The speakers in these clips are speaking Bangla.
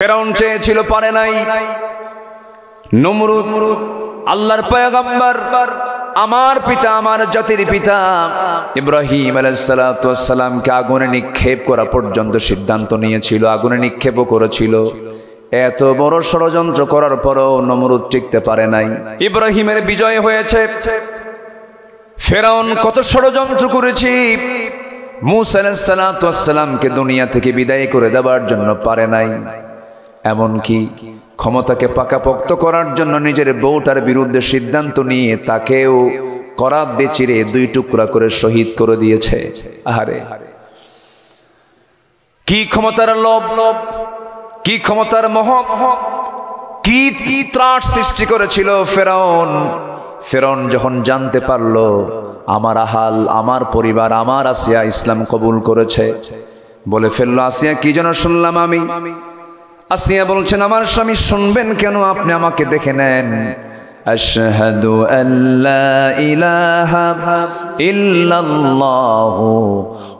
ফেরাউন চেয়েছিল, পারে নাই। নমরুদ আল্লাহর পয়গম্বর, আমার পিতা, আমার জাতির পিতা ইব্রাহিম আলাইহিস সালাতু ওয়াস সালামকে আগুনে নিক্ষেপ করা পর্যন্ত সিদ্ধান্ত নিয়েছিল, আগুনে নিক্ষেপও করেছিল। এত বড় ষড়যন্ত্র করার পরও নমরুদ টিকতে পারে নাই। ইব্রাহিমের বিজয় হয়েছে। ফেরাউন কত ষড়যন্ত্র করেছে, মূসা আলাইহিস সালাতু ওয়াস সালামকে দুনিয়া থেকে বিদায় করে দেওয়ার জন্য পারে নাই। এমনকি ক্ষমতাকে পাকাপোক্ত করার জন্য নিজের বউটার বিরুদ্ধে সিদ্ধান্ত নিয়ে তাকেও করাত দিয়ে চিরে 2 টুকরা করে শহীদ করে দিয়েছে। আহারে, কি ক্ষমতার লোভ, কি ক্ষমতার মোহ, কি ত্রাস সৃষ্টি করেছিল ফেরাউন। ফেরাউন যখন জানতে পারলো আমার আহাল, আমার পরিবার, আমার আসিয়া ইসলাম কবুল করেছে, বলে ফেললো, আসিয়া কি যেন শুনলাম আমি? আসিয়া বলছেন, আমার স্বামী শুনবেন কেন, আপনি আমাকে দেখে নেন। আশহাদু আল্লা ইলাহা ইল্লাল্লাহু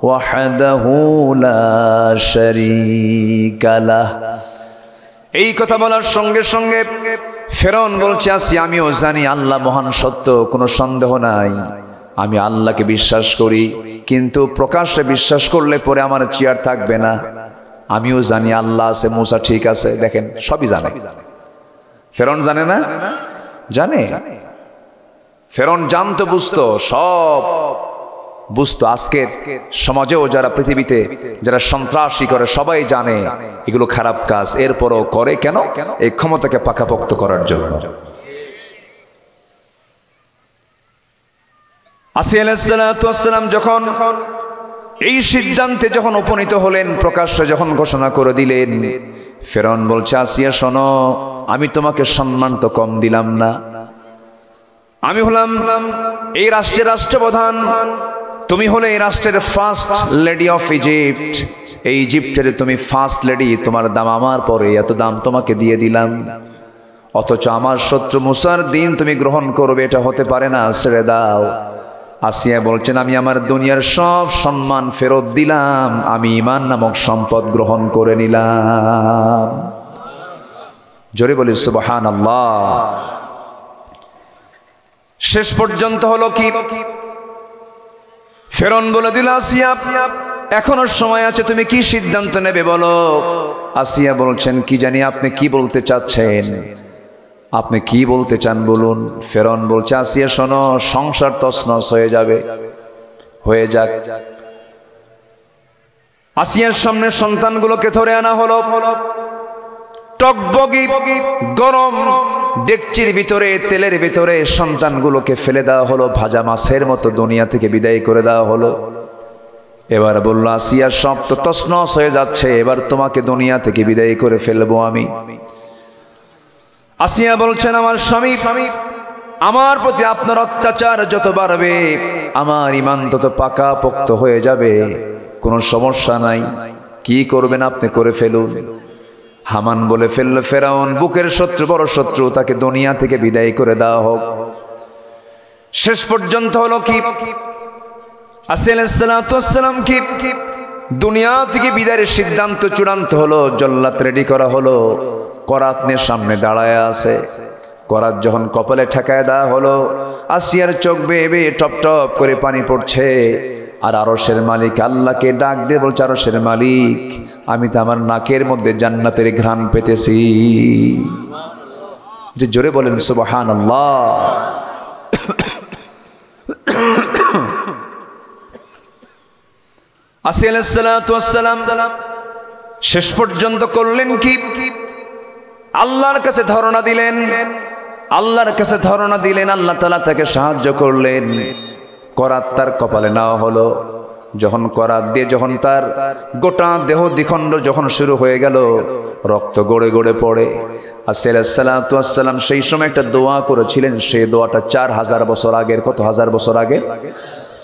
ওয়াহদাহু লা শারীকা লাহ। এই কথা বলার সঙ্গে সঙ্গে ফেরাউন বলছে, আসিয়া আমিও জানি আল্লাহ মহান সত্য, কোনো সন্দেহ নাই, আমি আল্লাহকে বিশ্বাস করি, কিন্তু প্রকাশ্যে বিশ্বাস করলে পরে আমার চেয়ার থাকবে না। আমিও জানি আল্লাহ আছে, মূসা ঠিক আছে। দেখেন, সবই জানে। ফেরাউন জানে না? জানে। ফেরাউন জানতো, বুঝতো, সব বুঝতো। আজকের সমাজেও যারা পৃথিবীতে যারা সন্ত্রাসী করে সবাই জানে এগুলো খারাপ কাজ, এরপরও করে কেন? এই ক্ষমতাকে পাকাপোক্ত করার জন্য। আসিয়া আলাইহিস সালাতু ওয়াস সালাম যখন এই সিদ্ধান্তে যখন উপনীত হলেন, প্রকাশ্যে যখন ঘোষণা করে দিলেন, ফেরাউন বলছে, আসিয়া শোনো, আমি তোমাকে সম্মান তো কম দিলাম না, আমি হলাম এই রাষ্ট্রের রাষ্ট্রপ্রধান, তুমি হলে এই রাষ্ট্রের ফার্স্ট লেডি অফ ইজিপ্ট, এই ইজিপ্টের তুমি ফার্স্ট লেডি, তোমার দাম আমার পরে, এত দাম তোমাকে দিয়ে দিলাম, অথচ আমার শত্রু মূসার দিন তুমি গ্রহণ করবে, এটা হতে পারে না, ছেড়ে দাও। আসিয়া বলছেন, আমি আমার দুনিয়ার সব সম্মান ফেরত দিলাম, আমি ঈমান নামক সম্পদ গ্রহণ করে নিলাম। জোরে বলি সুবহানাল্লাহ। শেষ পর্যন্ত হলো কি? ফেরাউন বলে দিল, আসিয়া এখনো সময় আছে, তুমি কি সিদ্ধান্ত নেবে বলো। আসিয়া বলছেন, কি জানি আপনি কি বলতে চাচ্ছেন, আপনি কি বলতে চান বলুন। ফেরাউন বলছে, আসিয়া শোনো, সংসার তছনছ হয়ে যাবে, হয়ে যাক। আসিয়ার সামনে সন্তানগুলোকে ধরে আনা হলো, টকবগি গরম ডেকচির ভিতরে, তেলের ভিতরে সন্তানগুলোকে ফেলে দেওয়া হলো, ভাজা মাছের মতো দুনিয়া থেকে বিদায় করে দেওয়া হলো। এবার বললো, আসিয়া সব তো তছনছ হয়ে যাচ্ছে, এবার তোমাকে দুনিয়া থেকে বিদায় করে ফেলবো আমি। আসিয়া বলছেন, আমার স্বামী, আমার প্রতি আপনার অত্যাচার যত বাড়বে আমার ঈমান তত পাকাপোক্ত হয়ে যাবে, কোনো সমস্যা নাই, কি করবেন আপনি করে ফেলুন। হামান বলে ফেলল, ফেরাউন বুকের শত্রু, বড় শত্রু, তাকে দুনিয়া থেকে বিদায় করে দেওয়া হোক। শেষ পর্যন্ত হলো কি? আসিয়া আলাইহিস সালাতু ওয়াস সালাম কি দুনিয়া থেকে বিদায়ের সিদ্ধান্ত চূড়ান্ত হলো, জল্লাদ রেডি করা হলো, করাত নিয়ে সামনে দাঁড়ায় আছে। করাত যখন কপালে ঠেকায় দেওয়া হলো, আসিয়ার চোখ বেয়ে বেয়ে টপ টপ করে পানি পড়ছে। আর আরশের মালিক আল্লাহকে ডাক দিয়ে বলছে, আরশের মালিক, আমি তো আমার নাকের মধ্যে জান্নাতের ঘ্রাণ পেতেছি। জোরে বলেন সুবহানাল্লাহ। আসিয়া আলাইহিস সালাতু ওয়াস সালাম শেষ পর্যন্ত করলেন কি? আল্লাহর কাছে ধারণা দিলেন, আল্লাহর কাছে ধারণা দিলেন, আল্লাহ তাআলা তাকে সাহায্য করলেন। করাত তার কপালে নেওয়া হলো। যখন করাত দিয়ে যখন তার গোটা দেহ দ্বিখণ্ড যখন শুরু হয়ে গেল, রক্ত গড়ে গড়ে পড়ে, আসিয়া আলাইহিস সালাতু ওয়াস সালাম সেই সময় একটা দোয়া করেছিলেন। সেই দোয়াটা 4000 বছর আগের। কত হাজার বছর আগে?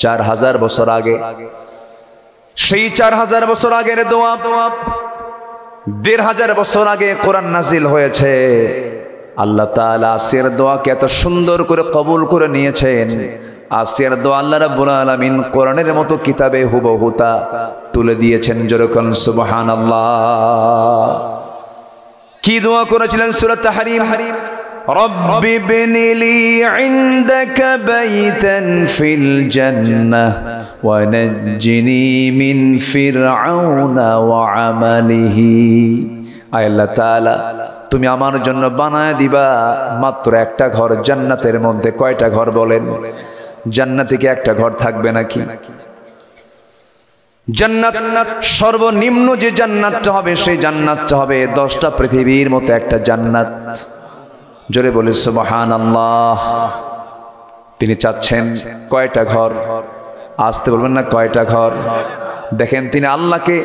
4000 বছর আগে। সেই 4000 বছর আগের দোয়া 1500 বছর আগে কোরআন নাজিল হয়েছে। আল্লাহ তাআলা আসিয়ার দোয়াকে এত সুন্দর করে কবুল করে নিয়েছেন। আসিয়ার দোয়া আল্লাহ রাব্বুল আলামিন কোরআনের মতো কিতাবে হুবহু তা তুলে দিয়েছেন। যেরকম সুবহানাল্লাহ। কি দোয়া করেছিলেন সূরা তাহরিম, রব্বি ইবনি লি ইনদাকা বাইতান ফিল জান্নাহ ওয়া নাজ্জিনি মিন ফিরআউনা ওয়া আমালিহি। আয় আল্লাহ তাআলা, তুমি আমার জন্য বানায় দিবা মাত্র একটা ঘর জান্নাতের মধ্যে। কয়টা ঘর বলেন? জান্নাতে কি একটা ঘর থাকবে নাকি? জান্নাত সর্বনিম্ন যে জান্নাতটা হবে সেই জান্নাতটা হবে 10টা পৃথিবীর মতো একটা জান্নাত। জোরে বলে সুবহানাল্লাহ। তিনি চাচ্ছেন কয়টা ঘর? আসতে বলবেন না, কয়টা ঘর? দেখেন তিনি আল্লাহকে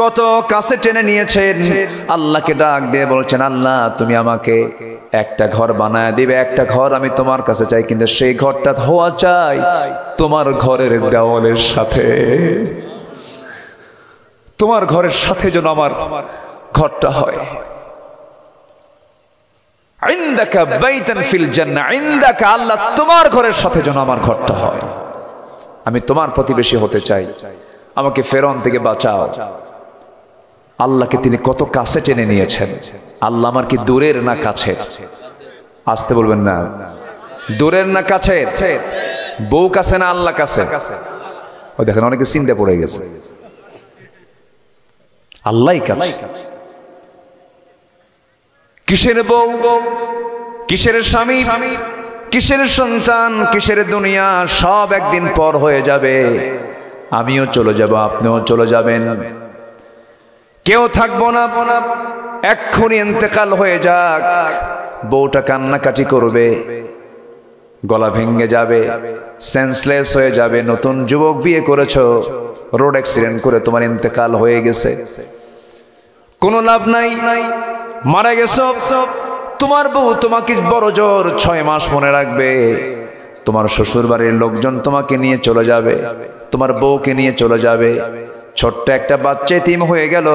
কত কাছে টেনে নিয়েছেন। আল্লাহকে ডাক দিয়ে বলছেন, আল্লাহ তুমি আমাকে একটা ঘর বানায় দিবে, একটা ঘর আমি তোমার কাছে চাই, কিন্তু সেই ঘরটা হওয়া চাই তোমার ঘরের দেওয়ালের সাথে। তোমার ঘরের সাথে যেন আমার ঘরটা হয়। ইনদাকা বাইতান ফিল জান্নাহ, ইনদাকা আল্লাহ তোমার ঘরের সাথে যেন আমার ঘরটা হয়। আমি তোমার প্রতিবেশী হতে চাই, আমাকে ফেরাউন থেকে বাঁচাও। আল্লাহকে তিনি কত কাছে টেনে নিয়েছেন। আল্লাহ আমার কি দূরের না কাছের? আসতে বলবেন না, দূরের না কাছের? বউ কাছে না আল্লাহ কাছে? ও দেখেন অনেকে চিন্তা পড়ে গেছে। আল্লাহই কাছে। কিসের বউ, কিসের স্বামী, কিসের সন্তান, কিসের দুনিয়া, সব একদিন পর হয়ে যাবে। আমিও চলে যাব, আপনিও চলে যাবেন, কেউ থাকবো না। এক্ষুনি ইন্তেকাল হয়ে যাক। বউটা কান্নাকাটি করবে, গলা ভেঙে যাবে, সেন্সলেস হয়ে যাবে। নতুন যুবক বিয়ে করেছো, রোড অ্যাক্সিডেন্ট করে তোমার ইন্তেকাল হয়ে গেছে, কোনো লাভ নাই, মারা গেছো। তোমার বউ তোমাকে বড় জোর 6 মাস মনে রাখবে। তোমার শ্বশুর বাড়ির লোকজন তোমাকে নিয়ে চলে যাবে, তোমার বউকে নিয়ে চলে যাবে। ছোট্ট একটা বাচ্চা এতিম হয়ে গেল।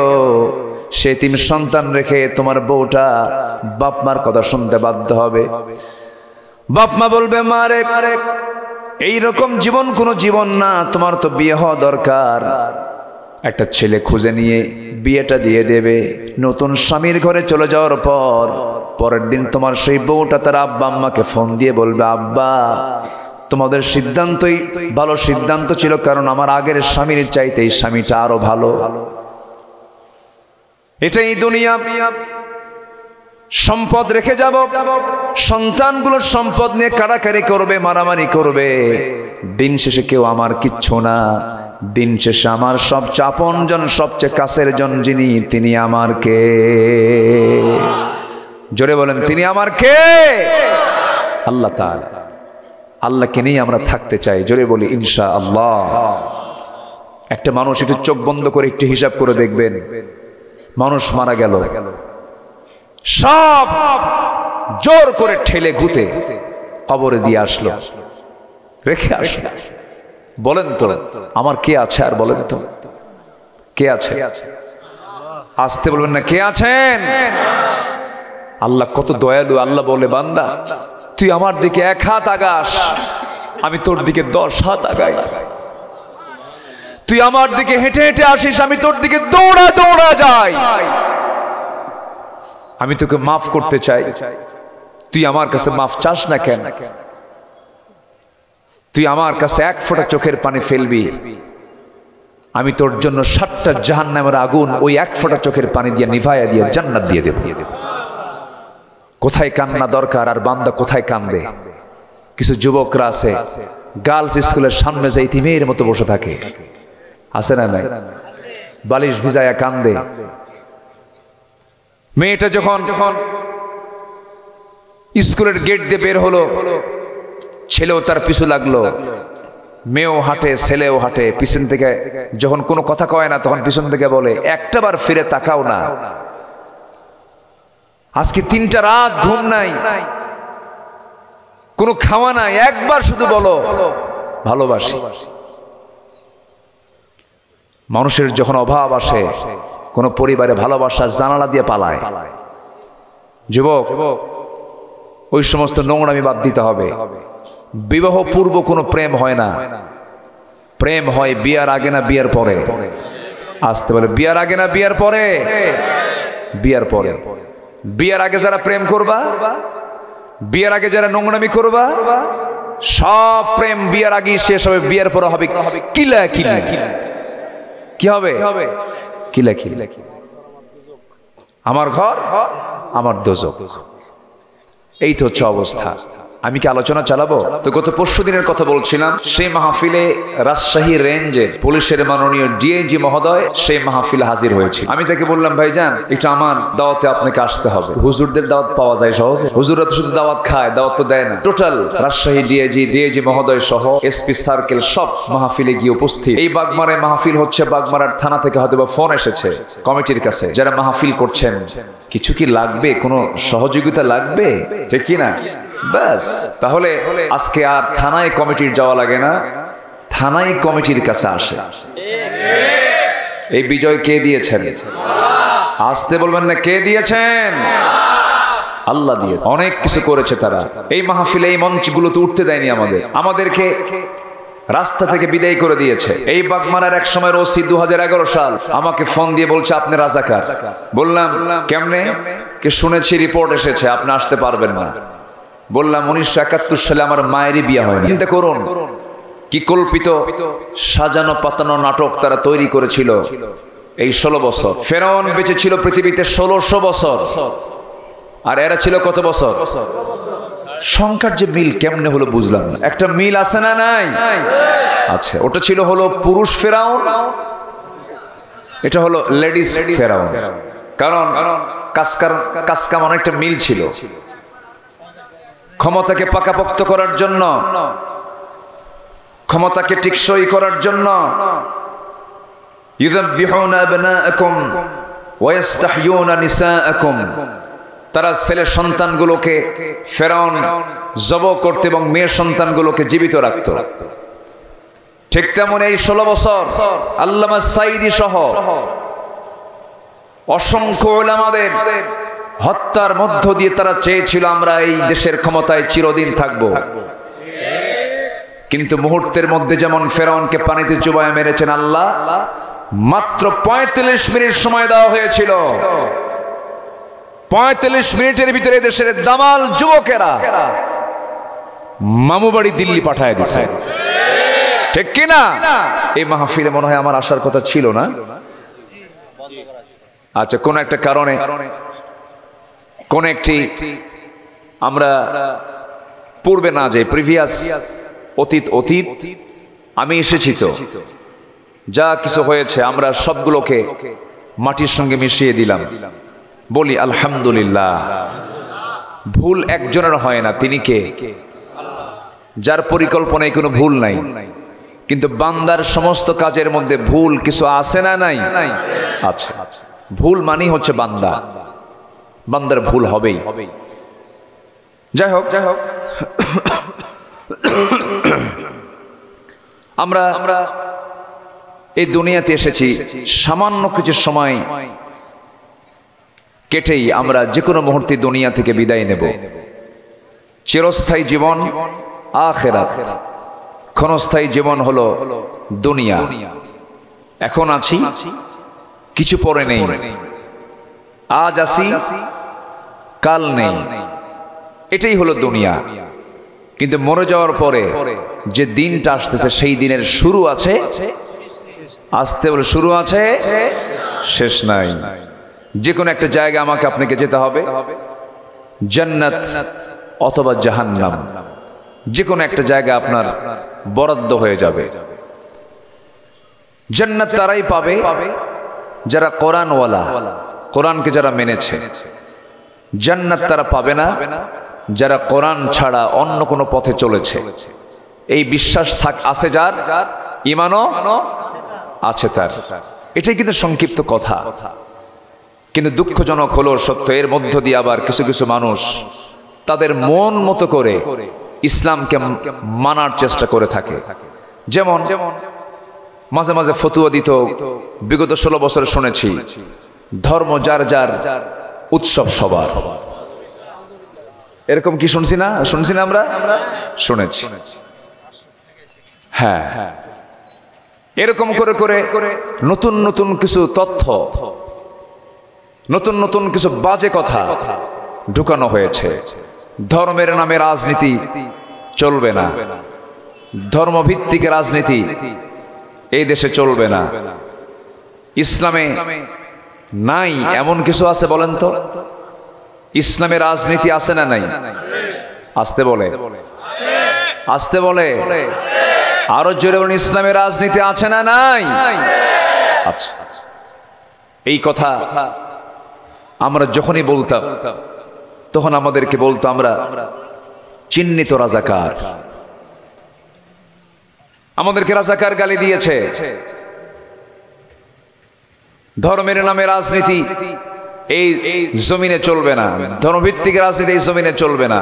সে এতিম সন্তান রেখে তোমার বউটা বাপ মার কথা শুনতে বাধ্য হবে। বাপ মা বলবে, মারে এইরকম জীবন কোনো জীবন না, তোমার তো বিয়ে হওয়া দরকার। একটা ছেলে খুঁজে নিয়ে বিয়েটা দিয়ে দেবে। নতুন স্বামীর ঘরে চলে যাওয়ার পর পরের দিন তোমার সেই বউটা তার আব্বা আম্মাকে ফোন দিয়ে বলবে, আব্বা তোমাদের সিদ্ধান্তই ভালো সিদ্ধান্ত ছিল, কারণ আমার আগের স্বামীর চাইতে এই স্বামীটা আরো ভালো। এটাই দুনিয়া। সম্পদ রেখে যাব, সন্তানগুলো সম্পদ নিয়ে কাড়াকাড়ি করবে, মারামারি করবে। দিন শেষে কেউ আমার কিচ্ছু না। দিন শেষে আমার সবচেয়ে আপনজন, সবচেয়ে কাছের জন যিনি, তিনি আমার কে? জোরে বলেন, তিনি আমার কে? আল্লাহ তাআলা। আল্লাহকে নিয়ে আমরা থাকতে চাই। জোরে বলি ইনশাআল্লাহ। একটা মানুষ একটু চোখ বন্ধ করে একটু হিসাব করে দেখবেন, মানুষ মারা গেল, সব জোর করে ঠেলে ঘুতে কবরে দিয়ে আসলো, রেখে আসলো। বলেন তো আমার কে আছে? আর বলেন তো কে আছে? আসতে বলবেন না, কে আছেন? আল্লাহ কত দয়ালু। আল্লাহ বলে, বান্দা তুই আমার দিকে 1 হাত আগাস, আমি তোর দিকে 10 হাত আগাই। তুই আমার দিকে হেঁটে হেঁটে আসিস, আমি তোর দিকে দৌড়া দৌড়া যাই। আমি তোকে মাফ করতে চাই, তুই আমার কাছে মাফ চাস না কেন? তুই আমার কাছে 1 ফোঁটা চোখের পানি ফেলবি, আমি তোর জন্য 7টা জাহান্নামের আগুন ওই 1 ফোঁটা চোখের পানি দিয়ে নিভাইয়া দিয়ে জান্নাত দিয়ে দেব। কোথায় কান্না দরকার আর বান্দা কোথায় কান্দে? কিছু যুবকরা আছে গার্লস স্কুলের সামনে যে ইতিমের মতো বসে থাকে, আছে না নাই? বালিশ ভিজায়া কান্দে। মেয়েটা যখন স্কুলের গেট দিয়ে বের হলো, ছেলেও তার পিছু লাগলো। মেয়েও হাঁটে, ছেলেও হাঁটে। পিছন থেকে যখন কোনো কথা কয় না, তখন পিছন থেকে বলে, একটাবার ফিরে তাকাও না। আজকে 3টা রাত ঘুম নাই, কোনো খাওয়া নাই, একবার শুধু বলো ভালোবাসি। মানুষের যখন অভাব আসে, কোন পরিবারে ভালোবাসা জানালা দিয়ে পালায়। যুবক, ওই সমস্ত নোংরামি বাদ দিতে হবে। বিবাহ পূর্ব কোনো প্রেম হয় না, প্রেম হয় বিয়ার আগে না বিয়ার পরে? আসতে বলে, বিয়ার আগে না বিয়ার পরে? বিয়ার পরে। বিয়ের আগে যারা প্রেম করবা, বিয়ের আগে যারা নোংরামি করবা, সব প্রেম বিয়ের আগেই শেষ হবে। বিয়ের পরে হবে কিলা কিলা, কি হবে? কিলা কিলা, আমার ঘর আমার দোজখ। এই তো হচ্ছে অবস্থা। আমি কি আলোচনা চালাবো? তো গত পরশু দিনের কথা বলছিলাম, সেই মাহফিলে রাজশাহী রেঞ্জের পুলিশের মাননীয় ডিআইজি মহোদয় সেই মাহফিলে হাজির হয়েছে। আমি তাকে বললাম, ভাইজান একটু আমার দাওয়াতে আপনাকে আসতে হবে। হুজুরদের দাওয়াত পাওয়া যায় সহজে? হুজুররা তো শুধু দাওয়াত খায়, দাওয়াত তো দেয় না। টোটাল রাজশাহী ডিআইজি মহোদয় সহ এসপি সার্কেল সব মাহফিলে গিয়ে উপস্থিত। এই বাগমারায় মাহফিল হচ্ছে, বাগমারার থানা থেকে হয়তো বা ফোন এসেছে কমিটির কাছে, যারা মাহফিল করছেন কিছু কি লাগবে, কোনো সহযোগিতা লাগবে, ঠিক কি না? ব্যাস, তাহলে আজকে আর থানায় কমিটির যাওয়া লাগে না, থানায় কমিটির কাছে আসে। এই বিজয় কে দিয়েছেন? আসতে বলবেন না, কে দিয়েছেন? আল্লাহ দিয়ে। অনেক কিছু করেছে তারা। এই মাহফিলে এই মঞ্চগুলোতে উঠতে দেয়নি আমাদেরকে রাস্তা থেকে বিদায় করে দিয়েছে। এই বাগমারার এক সময় ওসি 2011 সাল আমাকে ফোন দিয়ে বলছে, আপনি রাজাকার। বললাম, কেমনে? কে শুনেছি রিপোর্ট এসেছে আপনি আসতে পারবেন না। বললাম, 1971 সালে আমার মায়েরই বিয়ে হয়। চিন্তা করুন কি কল্পিত সাজানো পাতানো নাটক তারা তৈরি করেছিল। এই 16 বছর ফেরাউন বেঁচে ছিল পৃথিবীতে 1600 বছর, আর এরা ছিল কত বছর? সংখ্যার যে মিল কেমনে হলো বুঝলাম না। একটা মিল আছে না নাই? আচ্ছা, ওটা ছিল হলো পুরুষ ফেরাউন, এটা হলো লেডিস ফেরাউন। কারণ কাজকাম অনেকটা মিল ছিল। ক্ষমতাকে পাকাপোক্ত করার জন্য, ক্ষমতাকে টিকসই করার জন্য ইউযাববিহুনা আবনাআকুম ওয়া ইস্তাহয়ুনা নিসাআকুম, তারা ছেলে সন্তানগুলোকে ফেরাউন জবাই করতে এবং মেয়ে সন্তানগুলোকে জীবিত রাখত। ঠিক তেমন এই 16 বছর আল্লামা সাঈদী সহ অসংখ্য উলামাদের হত্যার মধ্য দিয়ে তারা চেয়েছিল আমরা এই দেশের ক্ষমতায় চিরদিন থাকব। কিন্তু মুহূর্তের মধ্যে যেমন ফেরাউনকে পানিতে চুবায় মেরেছেন আল্লাহ, মাত্র 45 মিনিট সময় দেওয়া হয়েছিল। 45 মিনিটের ভিতরে দেশের দামাল যুবকেরা মামু বাড়ি দিল্লি পাঠায় দিছে, ঠিক কিনা? এই মাহফিলে মনে হয় আমার আসার কথা ছিল না। আচ্ছা, কোন একটা কারণে, কোন একটি আমরা পূর্বে না যাই, প্রিভিয়াস অতীত আমি এসেছি, তো যা কিছু হয়েছে আমরা সবগুলোকে মাটির সঙ্গে মিশিয়ে দিলাম। বলি আলহামদুলিল্লাহ। ভুল একজনের হয় না, তিনি কে? যার পরিকল্পনায় কোনো ভুল নাই। কিন্তু বান্দার সমস্ত কাজের মধ্যে ভুল কিছু আছে না নাই? আচ্ছা, ভুল মানে হচ্ছে বান্দা, বান্দার ভুল হবেই। যাই হোক আমরা এই দুনিয়াতে এসেছি সামান্য কিছু সময় কেটেই আমরা যে কোনো মুহূর্তে দুনিয়া থেকে বিদায় নেব। চিরস্থায়ী জীবন আখিরাত, ক্ষণস্থায়ী জীবন হলো দুনিয়া। এখন আছি, কিছু পরে নেই। আজ আছি, কাল নেই। এটাই হলো দুনিয়া। কিন্তু মরে যাওয়ার পরে যে দিনটা আসতেছে, সেই দিনের শুরু আছে, আসতে বলে শুরু আছে, শেষ নাই। যে কোনো একটা জায়গা আমাকে আপনাকে যেতে হবে, জান্নাত অথবা জাহান্নাম, যে কোনো একটা জায়গা আপনার বরাদ্দ হয়ে যাবে। জান্নাত তারাই পাবে যারা কোরআনওয়ালা, কোরআনকে যারা মেনেছে। জান্নাত তারা পাবে না যারা কোরআন ছাড়া অন্য কোনো পথে চলেছে। এই বিশ্বাস আছে যার, ঈমানও আছে তার। এটাই কিন্তু সংক্ষিপ্ত কথা, কিন্তু দুঃখজনক হলো সত্য। এর মধ্য দিয়ে আবার কিছু কিছু মানুষ তাদের মন মতো করে ইসলামকে মানার চেষ্টা করে থাকে। যেমন মাঝে মাঝে ফতুয়া দিত, বিগত 16 বছর শুনেছি, ধর্ম যার যার, উৎসব সবার। এরকম কি শুনছি না আমরা? শুনেছি। হ্যাঁ, এরকম করে করে নতুন নতুন কিছু তথ্য নতুন নতুন কিছু বাজে কথা ঢুকানো হয়েছে। ধর্মের নামে রাজনীতি চলবে না, ধর্মভিত্তিক রাজনীতি এই দেশে চলবে না। ইসলামে নাই এমন কিছু আছে বলেন তো? ইসলামে রাজনীতি আছে না নাই? আসতে বলে, আসতে বলে, আরো জোরে বলেন, ইসলামে রাজনীতি আছে না নাই? আচ্ছা, এই কথা আমরা যখনই বলতাম তখন আমাদেরকে বলতো আমরা চিহ্নিত রাজাকার। আমাদেরকে রাজাকার গালি দিয়েছে। ধর্মের নামে রাজনীতি এই জমিনে চলবে না, ধর্মভিত্তিক রাজনীতি এই জমিনে চলবে না।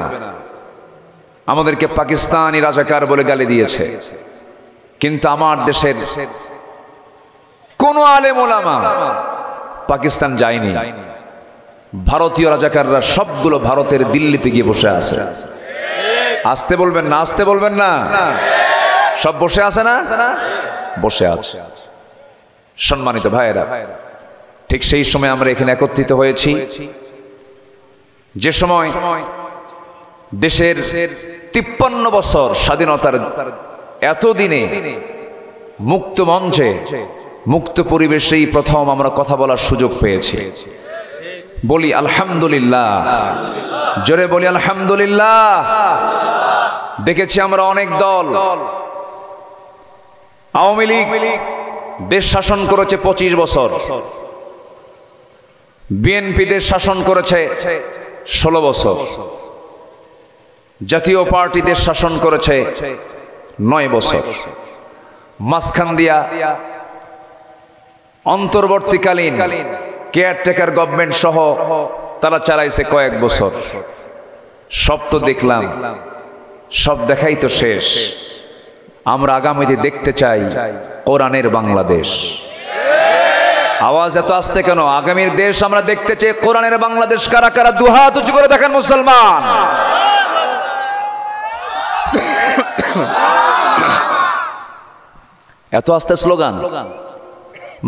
আমাদেরকে পাকিস্তানি রাজাকার বলে গালি দিয়েছে। কিন্তু আমার দেশের কোন আলেম ওলামা পাকিস্তান যায়নি। ভারতীয় রাজাকাররা সবগুলো ভারতের দিল্লিতে গিয়ে বসে আছে। আসতে বলবেন না, আসতে বলবেন না, সব বসে আছে না? বসে আছে। সম্মানিত ভাইয়েরা, ঠিক সেই সময় আমরা এখানে একত্রিত হয়েছি যে সময় দেশের 53 বছর স্বাধীনতার এতদিনে মুক্ত মঞ্চে মুক্ত পরিবেশেই প্রথম আমরা কথা বলার সুযোগ পেয়েছি। বলি আলহামদুলিল্লাহ, জোরে বলি আলহামদুলিল্লাহ। দেখেছি আমরা অনেক দল, আওয়ামী লীগ দেশ শাসন করেছে 25 বছর, বিএনপি দেশ শাসন করেছে 16 বছর, জাতীয় পার্টি দেশ শাসন করেছে 9 বছর, মাঝখান দিয়া অন্তর্বর্তীকালীন কেয়ারটেকার গভর্নমেন্ট সহ তারা চালাইছে কয়েক বছর। সব তো দেখলাম, সব দেখাই তো শেষ। আমরা আগামীতে দেখতে চাই কোরআনের বাংলাদেশ। আওয়াজ এত আসতে কেন? আগামীর দেশ আমরা দেখতে চাই কোরআনের বাংলাদেশ। কারা কারা দুহাত উঁচু করে দেখেন মুসলমান? এত আস্তে স্লোগান,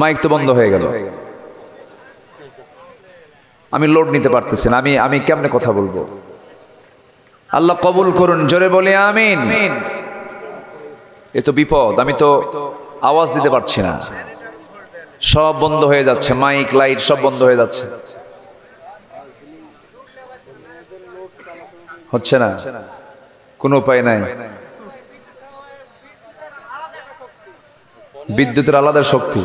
মাইক তো বন্ধ হয়ে গেল। আমি লোড নিতে পারতেছি না, আমি কেমনে কথা বলবো? আল্লাহ কবুল করুন, জোরে বলি আমিন। এ তো বিপদ, আমি তো আওয়াজ দিতে পারছি না, সব বন্ধ হয়ে যাচ্ছে, মাইক লাইট সব বন্ধ হয়ে যাচ্ছে। হচ্ছে না, কোনো উপায় নাই। বিদ্যুতের আলাদা শক্তি,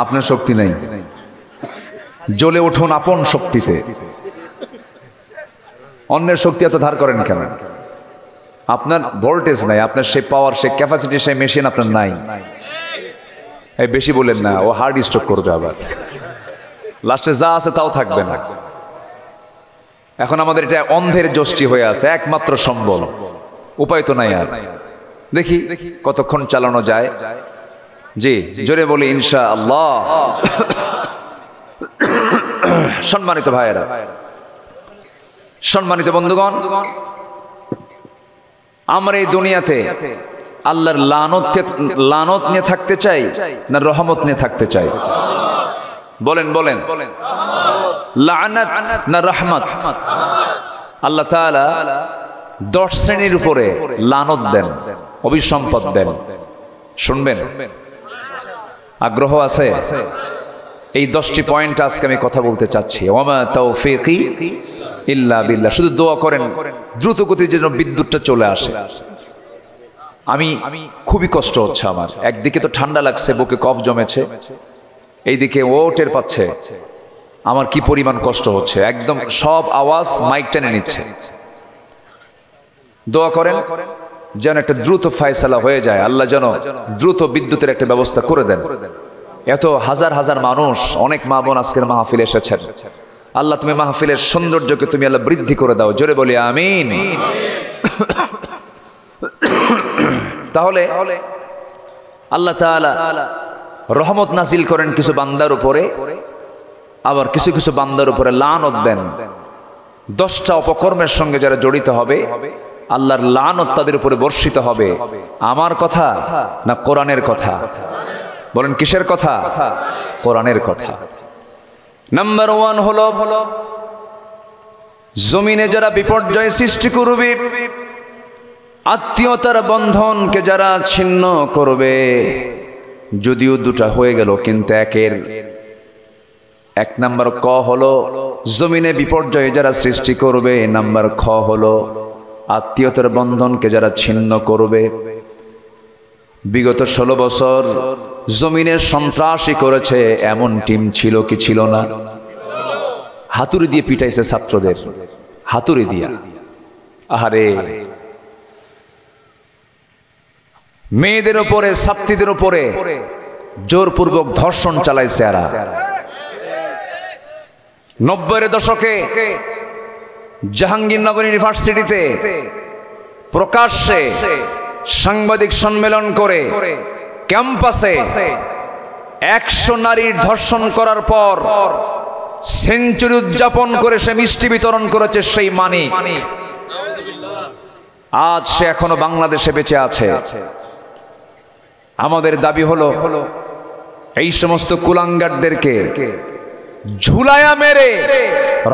আপনার শক্তি নাই। জ্বলে উঠুন আপন শক্তিতে। অন্যের শক্তি এত ধার করেন কেন? আপনার ভোল্টেজ নাই, আপনার সেই পাওয়ার, সেই ক্যাপাসিটি, সেই মেশিন আপনার নাই। এই বেশি বলেন না, ও হার্ড স্ট্রোক করবে আবার, লাস্টে যা আছে তাও থাকবে না। এখন আমাদের এটা অন্ধের যষ্টি হয়ে আছে, একমাত্র সম্বল, উপায় তো নাই আর। দেখি কতক্ষণ চালানো যায়। জি, জোরে বলি ইনশাআল্লাহ। সম্মানিত ভাইয়েরা, সম্মানিত বন্ধুগণ, আমরা এই দুনিয়াতে আল্লাহর লানত নিয়ে থাকতে চাই না রহমত নিয়ে থাকতে চাই? বলেন বলেন, লানাত না রহমত? আল্লাহ তাআলা 10 শ্রেণীর উপরে লানত দেন, অভিসম্পদ দেন। শুনবেন? আগ্রহ আছে? এই 10টি পয়েন্ট আজকে আমি কথা বলতে চাচ্ছি। ওয়ামা তাওফীকি ইল্লা বিল্লাহ। শুধু দোয়া করেন দ্রুত গতির যেন বিদ্যুৎটা চলে আসে। আমি খুবই কষ্ট হচ্ছে আমার। একদিকে তো ঠান্ডা লাগছে, বুকে কফ জমেছে, এইদিকে ও টের পাচ্ছে আমার কি পরিমাণ কষ্ট হচ্ছে। একদম সব আওয়াজ মাইক টেনে নিচ্ছে। দোয়া করেন যেন একটা দ্রুত ফায়সালা হয়ে যায়, আল্লাহ যেন দ্রুত বিদ্যুতের একটা ব্যবস্থা করে দেন। এত হাজার হাজার মানুষ, অনেক মা বোন আজকের মাহফিলে এসেছেন। আল্লাহ তুমি মাহফিলের সৌন্দর্যকে তুমি আল্লাহ বৃদ্ধি করে দাও, জোরে বলি আমিন। তাহলে আল্লাহ তাআলা রহমত নাজিল করেন কিছু বান্দার উপরে, আবার কিছু কিছু বান্দার উপরে লানত দেন। 10টা অপকর্মের সঙ্গে যারা জড়িত হবে আল্লাহর লানত তাদের উপরে বর্ষিত হবে। আমার কথা না কোরআনের কথা? বলেন কিসের কথা? কোরআনের কথা। নাম্বার 1 হলো জমিনে যারা বিপর্যয় সৃষ্টি করবে, আত্মীয়তার বন্ধনকে যারা ছিন্ন করবে, যদিও দুটা হয়ে গেল কিন্তু এক নাম্বার ক হলো জমিনে বিপর্যয় যারা সৃষ্টি করবে, নাম্বার খ হলো আত্মীয়তার বন্ধনকে যারা ছিন্ন করবে। বিগত 16 বছর জমিনে সন্ত্রাসী করেছে এমন টিম ছিল কি ছিল না? হাতুড়ি দিয়ে পিটাইছে ছাত্রদের, হাতুড়ি দিয়া। আহারে, মেয়েদের উপরে, ছাত্রীদের উপরে জোরপূর্বক ধর্ষণ চালাইছে এরা। 90-এর দশকে জাহাঙ্গীরনগর ইউনিভার্সিটিতে প্রকাশ্যে সাংবাদিক সম্মেলন করে ক্যাম্পাসে 100 নারীর ধর্ষণ করার পর সেঞ্চুরি উদযাপন করে সে মিষ্টি বিতরণ করেছে সেই মানিক। আজ সে এখনো বাংলাদেশে বেঁচে আছে। আমাদের দাবি হলো এই সমস্ত কুলাঙ্গারদেরকে ঝুলায়া মেরে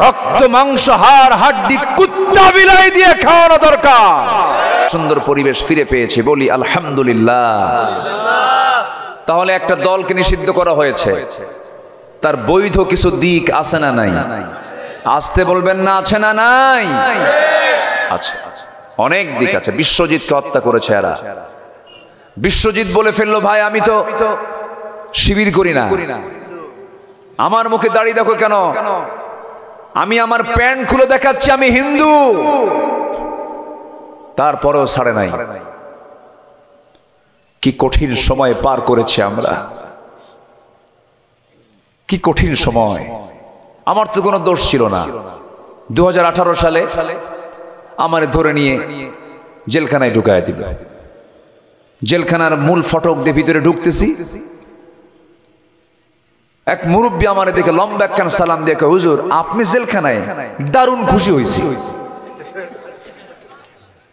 রক্ত মাংস হাড় হাড্ডি কুত্তা বিলাই দিয়ে খাওয়ানো দরকার। সুন্দর পরিবেশ ফিরে পেয়েছি, বলি আলহামদুলিল্লাহ। তাহলে একটা দলকে নিষিদ্ধ করা হয়েছে, তার বৈধ কিছু দিক আছে না নাই? আসতে বলবেন না, আছে না নাই? আচ্ছা, অনেক দিক আছে। বিশ্বজিৎকে হত্যা করেছে এরা। বিশ্বজিৎ বলে ফেললো, ভাই আমি তো শিবির করি না, আমার মুখে দাড়ি দেখো কেন, আমি আমার প্যান্ট খুলে দেখাচ্ছি আমি হিন্দু। তারপরেও ছাড়ে নাই। কি কঠিন সময় পার করেছি আমরা, কি কঠিন সময়। আমার তো কোনো দোষ ছিল না। 2018 সালে আমার ধরে নিয়ে জেলখানায় ঢুকায় দিল। জেলখানার মূল ফটক দিয়ে ভিতরে ঢুকতেছি, এক মুরব্বী আমার দেখে লম্বা একখান সালাম দিয়ে কয়, হুজুর আপনি জেলখানায়? দারুণ খুশি হয়েছি।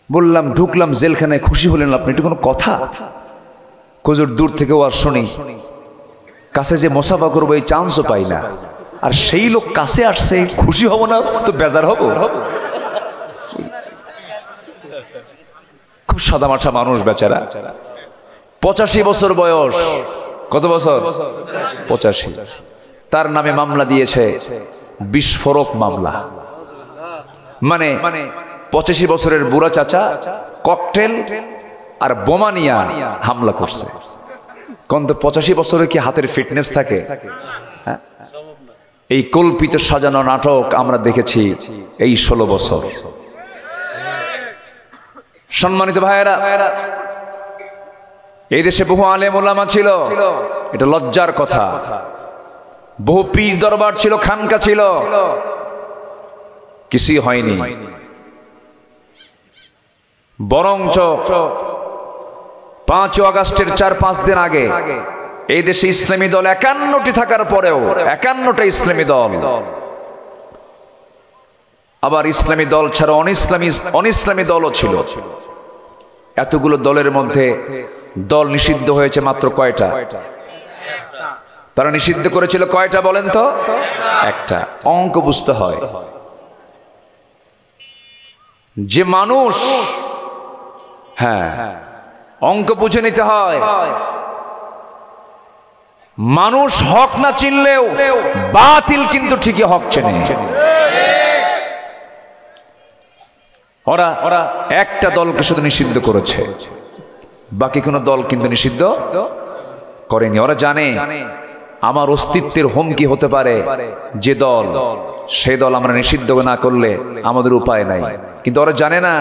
বললাম, ঢুকলাম জেলখানায়, খুশি হলেন আপনি? এটা কোনো কথা? হুজুর দূর থেকে আর শুনি, কাছে যে মোসাফা করবো এই চান্সও পাই না, আর সেই লোক কাছে আসছে, খুশি হব না তো বেজার হব? খুব সাদামাঠা মানুষ বেচারা, 85 বছর বয়স। কত বছর? 85। তার নামে মামলা দিয়েছে বিস্ফোরক মামলা। মানে 85 বছরের বুড়া চাচা ককটেল আর বোমা নিয়ে হামলা করছে। কিন্তু 85 বছরে কি হাতের ফিটনেস থাকে? এই কল্পিত সাজানো নাটক আমরা দেখেছি এই 16 বছর। সম্মানিত ভাইয়েরা, এই দেশে বহু আলেম ওলামা ছিল, এটা লজ্জার কথা। বহু পীর দরবার ছিল, খানকা ছিল, কিছুই হয়নি। বরঞ্চ 5 আগস্টের 4-5 দিন আগে এই দেশে ইসলামী দল 51টি থাকার পরেও 51টা ইসলামী দল, আবার ইসলামী দল ছাড়া অনিসলামী দলও ছিল। এতগুলো দলের মধ্যে দল নিষিদ্ধ হয়েছে মাত্র কয়টা? তারা নিষিদ্ধ করেছিল কয়টা বলেন তো? একটা। অঙ্ক বুঝতে হয়। যে মানুষ, হ্যাঁ অঙ্ক বুঝে নিতে হয়। মানুষ হক না চিনলেও বাতিল কিন্তু ঠিকই হক চেনে। ওরা একটা দলকে শুধু নিষিদ্ধ করেছে, বাকি কোনো দল কিন্তু নিষিদ্ধ করেনি। ওরা জানে আমার অস্তিত্বের হুমকি হতে পারে যে দল, সে দল আমরা নিষিদ্ধ না করলে আমাদের উপায় নাই। কিন্তু ওরা জানে না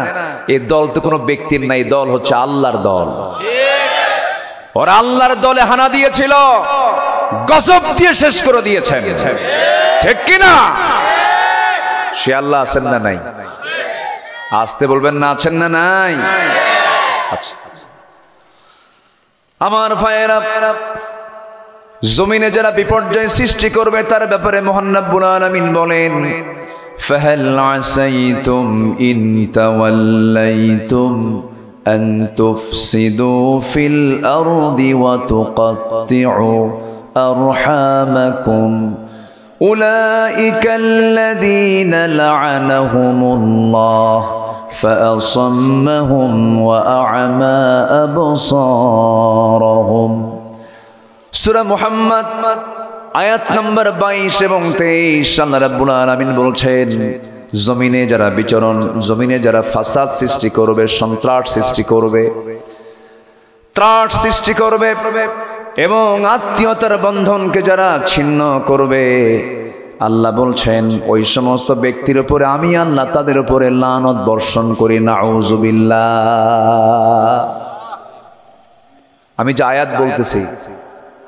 এই দল তো কোনো ব্যক্তির নাই, দল হচ্ছে আল্লাহর দল। ওরা আল্লাহর দলে হানা দিয়েছিল, গজব দিয়ে শেষ করে দিয়েছেন, ঠিক কিনা? সে আল্লাহ আছেন না নাই? আসতে বলবেন না, আছেন না নাই? আচ্ছা, আমার ভাইয়েরা, জমিনে যারা বিপর্যয় সৃষ্টি করবে তার ব্যাপারে মহান রব্বুল আলামিন বলেন, ফাহাল আসাইতুম ইন তাওয়াল্লাইতুম আন তুফসিদু ফিল আরদি ওয়া তুকাত্তিউ আরহামাকুম أولئك الذين لعنهم الله فأصمهم وأعمى أبصارهم সূরা মুহাম্মদ আয়াত নম্বর 22 এবং 23 আল্লাহ রাব্বুল আলামিন বলছেন জমিনে যারা বিচরণ, জমিনে যারা ফাসাদ সৃষ্টি করবে, সন্ত্রাস সৃষ্টি করবে, ত্রাস সৃষ্টি করবে এবং আত্মীয়তার বন্ধনকে যারা ছিন্ন করবে, আল্লাহ বলছেন ওই সমস্ত ব্যক্তির উপরে আমি আল্লাহ তাদের উপরে লানত বর্ষণ করি। নাউযুবিল্লাহ। আমি যে আয়াত বলতেছি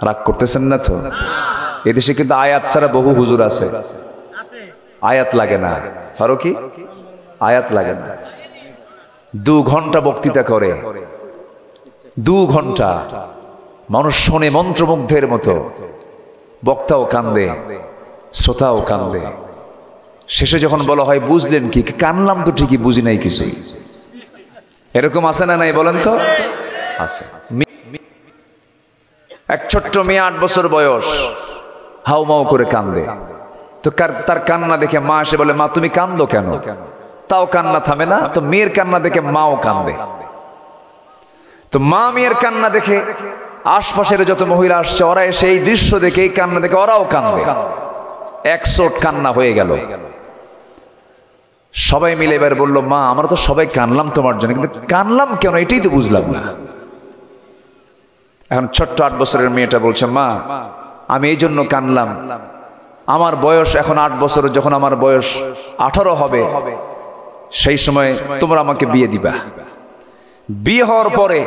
রাগ করতেছেন না তো? এদেশে কিন্তু আয়াত ছাড়া বহু হুজুর আছে, আয়াত লাগে না। ফারুকি আয়াত লাগে না, 2 ঘন্টা বক্তৃতা করে, 2 ঘন্টা মানুষ শোনে মন্ত্রমুগ্ধের মতো, বক্তাও কান্দে, শ্রোতাও কান্দে। শেষে যখন বলা হয় বুঝলেন কি, কানলাম তো ঠিকই, বুঝি নাই কিছু। এরকম আছে না নাই বলেন তো? আছে। এক ছোট্ট মেয়ে 8 বছর বয়স, হাউমাউ করে কান্দে। তো তার কান্না দেখে মা এসে বলে, মা তুমি কান্দো কেন? তাও কান্না থামে না। তো মেয়ের কান্না দেখে মাও কান্দে। তো মা মেয়ের কান্না দেখে আশপাশের যত মহিলা আসছে ওরা এসে এই দৃশ্য দেখে, এই কান্না দেখে ওরাও কান্দে। 100 কান্না হয়ে গেল। সবাই মিলে এবার বলল, মা আমরা তো সবাই কানলাম তোমার জন্য, কিন্তু কানলাম কেন এটাই তো বুঝলাম না। এখন ছোট্ট 8 বছরের মেয়েটা বলছে, মা আমি এই জন্য কানলাম, আমার বয়স এখন 8 বছর, যখন আমার বয়স 18 হবে সেই সময় তোমরা আমাকে বিয়ে দিবা। বিয়ে হওয়ার পরে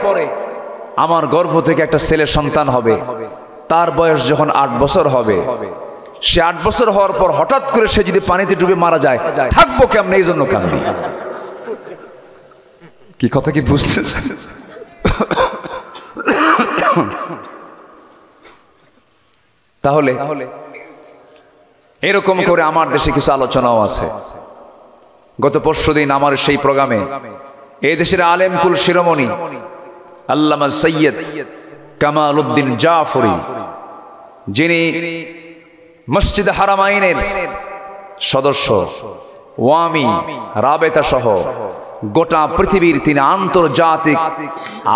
আমার গর্ভ থেকে একটা ছেলে সন্তান হবে, তার বয়স যখন 8 বছর হবে, সে 8 বছর হওয়ার পর হঠাৎ করে সে যদি পানিতে ডুবে মারা যায়, থাকবো কেমনে? এই জন্য কান্দি। কি কথা কি বুঝতেছেন? তাহলে এরকম করে আমার দেশে কিছু আলোচনাও আছে। গত পরশুদিন আমার সেই প্রোগ্রামে এই দেশের আলেমকুল শিরোমণি আল্লামা সৈয়দ কামাল উদ্দিন জাফরি, যিনি মসজিদ হারামাইনের সদস্য, ওয়ামি রাবেতা সহ গোটা পৃথিবীর তিনি আন্তর্জাতিক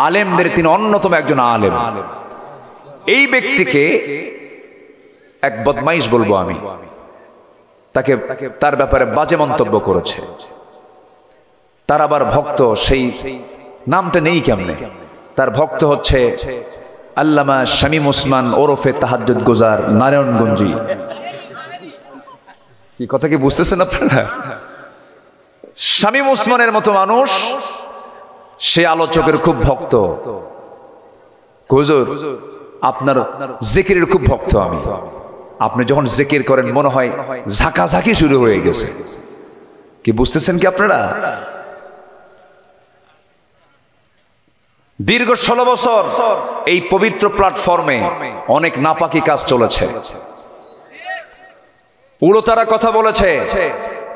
আলেমদের তিনি অন্যতম একজন আলেম। এই ব্যক্তিকে এক বদমাইশ বলবো আমি, তাকে তার ব্যাপারে বাজে মন্তব্য করেছে। তার আবার ভক্ত, সেই নামটা নেই কেমনে, তার ভক্ত হচ্ছে আল্লামা শামীম ওসমান ওরফে তাহাজ্জুদ গুজার নারায়ণগঞ্জি। কি কথা কি বুঝতেছেন আপনারা? শামীম ওসমানের মতো মানুষ, সে আলোচকের খুব ভক্ত। হুজুর আপনার জিকিরের খুব ভক্ত আমি, আপনি যখন জিকির করেন মনে হয় ঝাঁকাঝাঁকি শুরু হয়ে গেছে। কি বুঝতেছেন কি আপনারা? দীর্ঘ 16 বছর এই পবিত্র প্ল্যাটফর্মে অনেক নাপাকি কাজ চলেছে। উড়োতারা কথা বলেছে,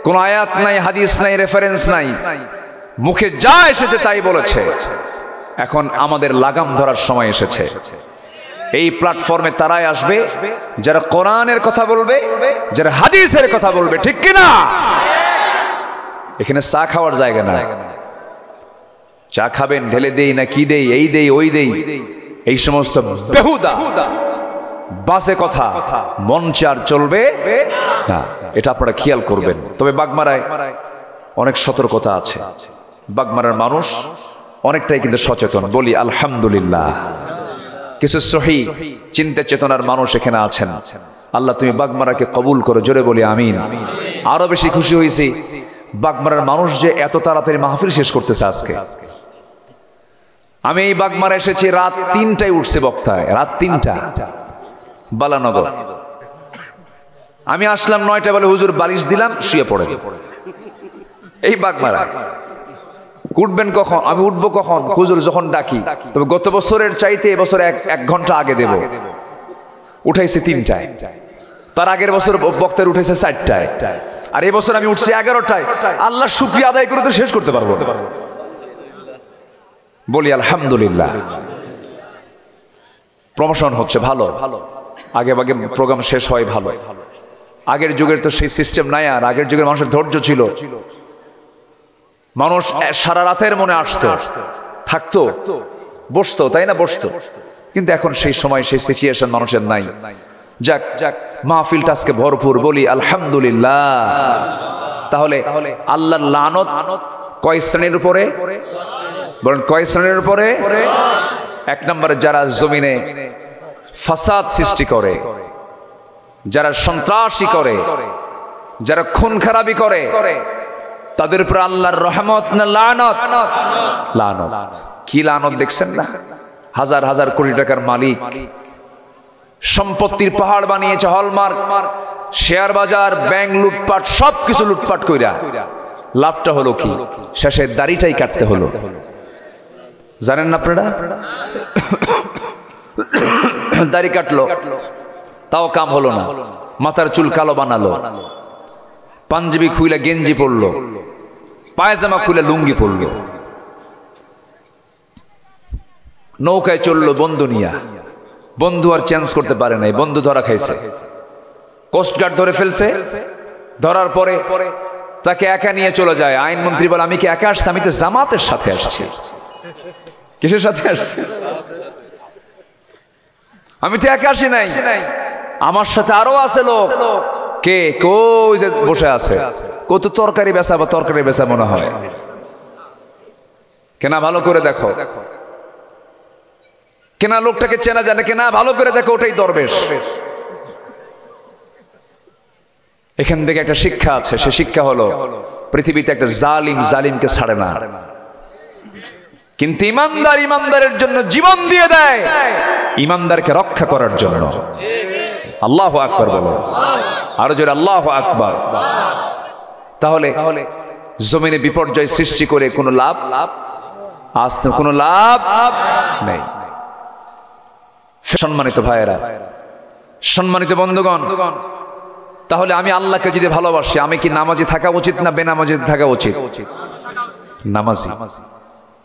কোন আয়াত নাই, হাদিস নাই, রেফারেন্স নাই, মুখে যা এসেছে তাই বলেছে। এখন আমাদের লাগাম ধরার সময় এসেছে। এই প্ল্যাটফর্মে তারাই আসবে যারা কোরআনের কথা বলবে, যারা হাদিসের কথা বলবে, ঠিক কিনা? এখানে চা খাওয়ার জায়গা না। চা খাবেন, ঢেলে দেই না কি দেই, এই দেই ওই দেই, এই সমস্ত বেহুদা বাজে কথা মঞ্চে আর চলবে না, এটা আপনারা খেয়াল করবেন। তবে বাগমারায় অনেক সতর্কতা আছে। বাগমারার মানুষ অনেকটাই কিন্তু সচেতন, বলি আলহামদুলিল্লাহ। কিছু সহি চিন্তা চেতনার মানুষ এখানে আছেন। আল্লাহ তুমি বাগমারাকে কবুল করো, জোরে বলি আমিন। আরো বেশি খুশি হয়েছি বাগমারার মানুষ যে এত তাড়াতাড়ি মাহফিল শেষ করতেছে আজকে। আমি এই বাগমারা এসেছি রাত 3টায় উঠছে বক্তায়, রাত 3টা, বালানগর। আমি আসলাম 9টা, বলে হুজুর বালিশ দিলাম, শুয়ে পড়ে। এই বাগমারা উঠবেন কখন? আমি উঠবো কখন? হুজুর যখন ডাকি। তবে গত বছরের চাইতে এবছর 1 ঘন্টা আগে দেব। উঠাইছে 3টায়, তার আগের বছর বক্তার উঠেছে 4টায়, আর এবছর আমি উঠছি 11টায়। আল্লাহ শুকরিয়া আদায় করে তো শেষ করতে পারবো। বলি আলহামদুলিল্লাহ। প্রমোশন হচ্ছে ভালো, আগে আগে প্রোগ্রাম শেষ হয় ভালো। আগের যুগের তো সেই সিস্টেম নাই, আর আগের যুগের মানুষের ধৈর্য ছিল, মানুষ সারা রাতের মনে আসতো, থাকতো, বসতো, তাই না, বসতো। কিন্তু এখন সেই সময় সেই সিচুয়েশন মানুষের নাই। যাক যাক, মাহফিলটা আজকে ভরপুর, বলি আলহামদুলিল্লাহ। তাহলে আল্লাহর লানত কয় শ্রেণীর উপরে? বলেন কয় শ্রেণীর উপরে? এক নম্বরে যারা জমিনে ফাসাদ সৃষ্টি করে, যারা সন্ত্রাসী করে, যারা খুন খারাপি করে, তাদের উপর আল্লাহর রহমত না লানত? লানত। কি লানত দেখছেন না? হাজার হাজার কোটি টাকার মালিক, সম্পত্তির পাহাড় বানিয়েছে, হলমার্ক, শেয়ার বাজার, ব্যাংক লুটপাট, সবকিছু লুটপাট কইরা লাভটা হলো কি? শেষে দাড়িটাই কাটতে হলো। জানেন না আপনারা? দাড়ি কাটলো, তাও কাম হলো না, মাথার চুল কালো বানালো, পাঞ্জাবি খুইলা গেঞ্জি পরলো, পায়জামা খুইলা লুঙ্গি পরলো, নৌকায় চললো বন্ধু নিয়া, বন্ধু আর চেঞ্জ করতে পারে নাই, বন্ধু ধরা খাইছে, কোস্টগার্ড ধরে ফেলছে, ধরার পরে তাকে একা নিয়ে চলে যায়। আইনমন্ত্রী বলে, আমি কি একা আসছি? আমি তো জামাতের সাথে আসছি। কিসের সাথে আসছি? আমি তো একা আসি নাই, আমার সাথে আরো আছে লোক। কে? কই যে বসে আছে, কত তরকারি বেচা বা তরকারি বেচা মনে হয়। কেনা ভালো করে দেখো, কেনা লোকটাকে চেনা যায় না, কেনা ভালো করে দেখো, ওটাই দরবেশ। এখান থেকে একটা শিক্ষা আছে, সে শিক্ষা হলো পৃথিবীতে একটা জালিম জালিমকে ছাড়ে না, কিন্তু ইমানদার ইমানদারের জন্য জীবন দিয়ে দেয়, ইমানদারকে রক্ষা করার জন্য। আল্লাহু আকবার বলো, আরো জোরে আল্লাহু আকবার। তাহলে জমিনে বিপর্যয় সৃষ্টি করে কোনো লাভ আসতে, কোনো লাভ নেই। সম্মানিত ভাইয়েরা, সম্মানিত বন্ধুগণ, তাহলে আমি আল্লাহকে যদি ভালোবাসি, আমি কি নামাজি থাকা উচিত না বেনামাজি থাকা উচিত? নামাজি।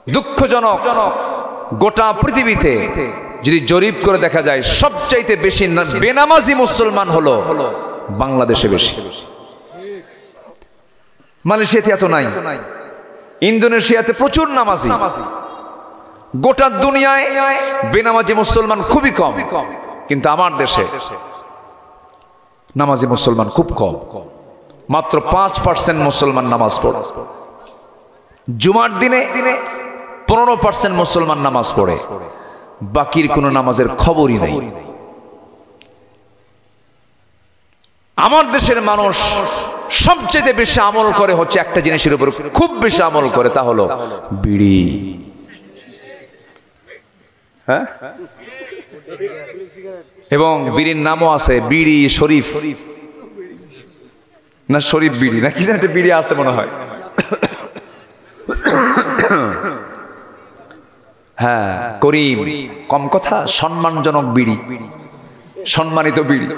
দুঃখজনক, গোটা পৃথিবীতে যদি জরিপ করে দেখা যায়, সবচাইতে বেশি বেনামাজি মুসলমান হলো বাংলাদেশে বেশি। মালয়েশিয়াতে এত নাই, ইন্দোনেশিয়াতে প্রচুর নামাজি। গোটা দুনিয়ায় বেনামাজি মুসলমান খুবই কম, কিন্তু আমার দেশে নামাজি মুসলমান খুব কম। মাত্র 5% মুসলমান নামাজ পড়ে। জুমার দিনে 15% মুসলমান নামাজ পড়ে, বাকির কোনো নামাজের খবরই নেই। আমার দেশের মানুষ সবচেয়ে বেশি আমল করে হচ্ছে একটা জিনিসের উপর, খুব বেশি আমল করে, তা হলো বিড়ি। হ্যাঁ, এবং বিড়ির নামও আছে বিড়ি শরীফ, না শরীফ বিড়ি না কি যেন একটা বিড়ি আছে মনে হয়। হ্যাঁ, করিম, কম কথা, সম্মানজনক বিড়ি, সম্মানিত বিড়ি,